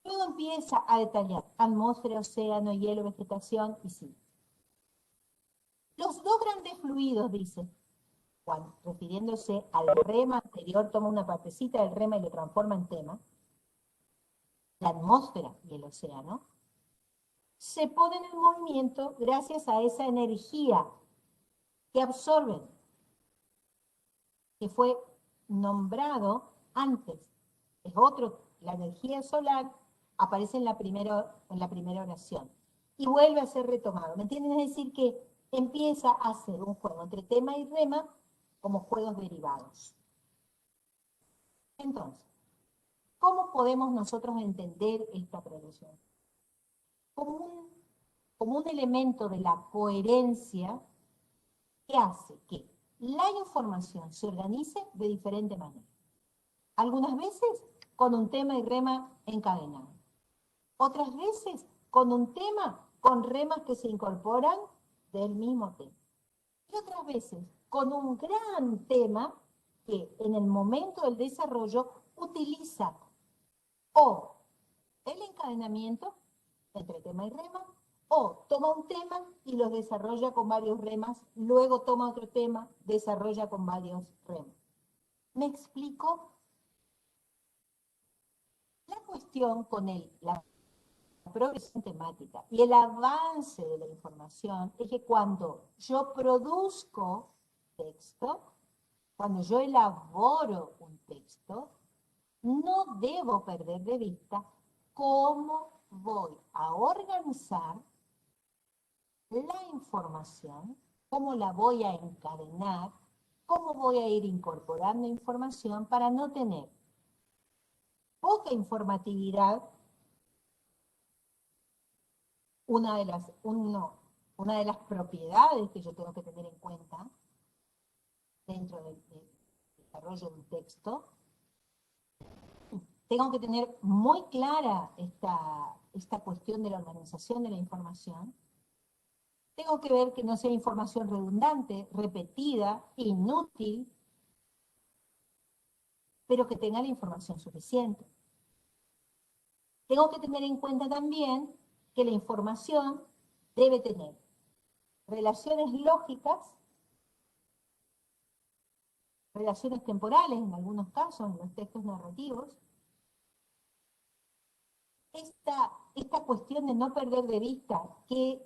Luego empieza a detallar atmósfera, océano, hielo, vegetación y sí. Los dos grandes fluidos, dice, Juan, refiriéndose al rema anterior, toma una partecita del rema y lo transforma en tema, la atmósfera y el océano, se ponen en movimiento gracias a esa energía que absorben, que fue nombrado antes. Es otro, la energía solar aparece en la primera oración y vuelve a ser retomado. ¿Me entienden? Es decir, que empieza a ser un juego entre tema y rema como juegos derivados. Entonces, ¿cómo podemos nosotros entender esta progresión? Como un elemento de la coherencia que hace que la información se organice de diferente manera. Algunas veces con un tema y rema encadenado. Otras veces con un tema con remas que se incorporan del mismo tema. Y otras veces con un gran tema que en el momento del desarrollo utiliza o el encadenamiento entre tema y rema, o toma un tema y los desarrolla con varios remas, luego toma otro tema, desarrolla con varios remas. ¿Me explico? La cuestión con la progresión temática y el avance de la información es que cuando yo produzco texto, cuando yo elaboro un texto, no debo perder de vista cómo voy a organizar la información, cómo la voy a encadenar, cómo voy a ir incorporando información para no tener poca informatividad. Una de las propiedades que yo tengo que tener en cuenta dentro del desarrollo de un texto, tengo que tener muy clara esta cuestión de la organización de la información. Tengo que ver que no sea información redundante, repetida, inútil, pero que tenga la información suficiente. Tengo que tener en cuenta también que la información debe tener relaciones lógicas, relaciones temporales en algunos casos, en los textos narrativos. Esta cuestión de no perder de vista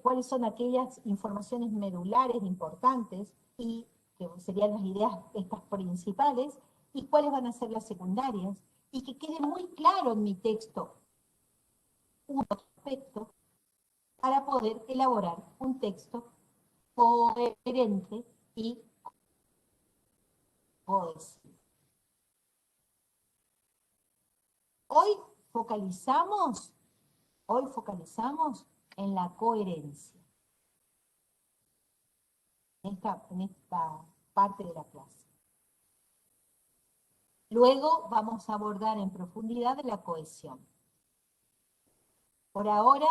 cuáles son aquellas informaciones medulares importantes y que serían las ideas estas principales y cuáles van a ser las secundarias, y que quede muy claro en mi texto un aspecto para poder elaborar un texto coherente y cohesivo. Hoy focalizamos en la coherencia, en esta parte de la clase. Luego vamos a abordar en profundidad la cohesión. Por ahora,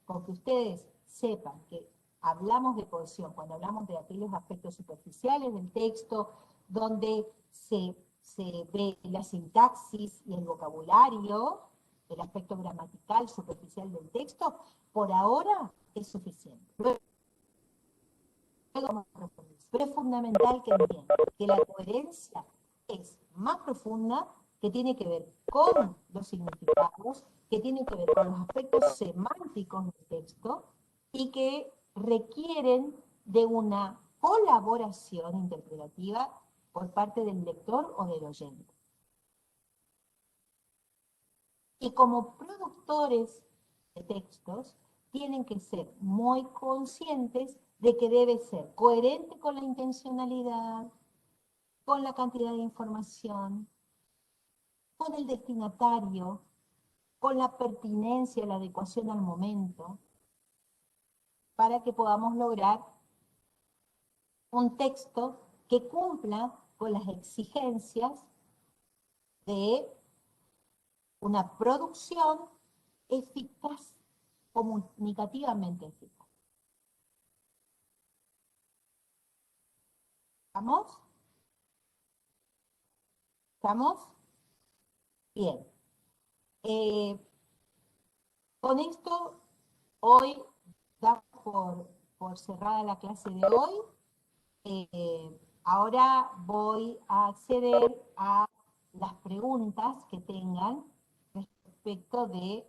con que ustedes sepan que hablamos de cohesión cuando hablamos de aquellos aspectos superficiales del texto, donde se ve la sintaxis y el vocabulario, el aspecto gramatical superficial del texto, por ahora es suficiente. Luego vamos a profundizar. Pero es fundamental que entiendan que la coherencia es más profunda, que tiene que ver con los significados, que tiene que ver con los aspectos semánticos del texto, y que requieren de una colaboración interpretativa por parte del lector o del oyente. Y como productores de textos, tienen que ser muy conscientes de que debe ser coherente con la intencionalidad, con la cantidad de información, con el destinatario, con la pertinencia, la adecuación al momento, para que podamos lograr un texto que cumpla con las exigencias de una producción eficaz, comunicativamente eficaz. ¿Estamos? ¿Estamos? Bien. Con esto, hoy damos por cerrada la clase de hoy. Ahora voy a acceder a las preguntas que tengan respecto de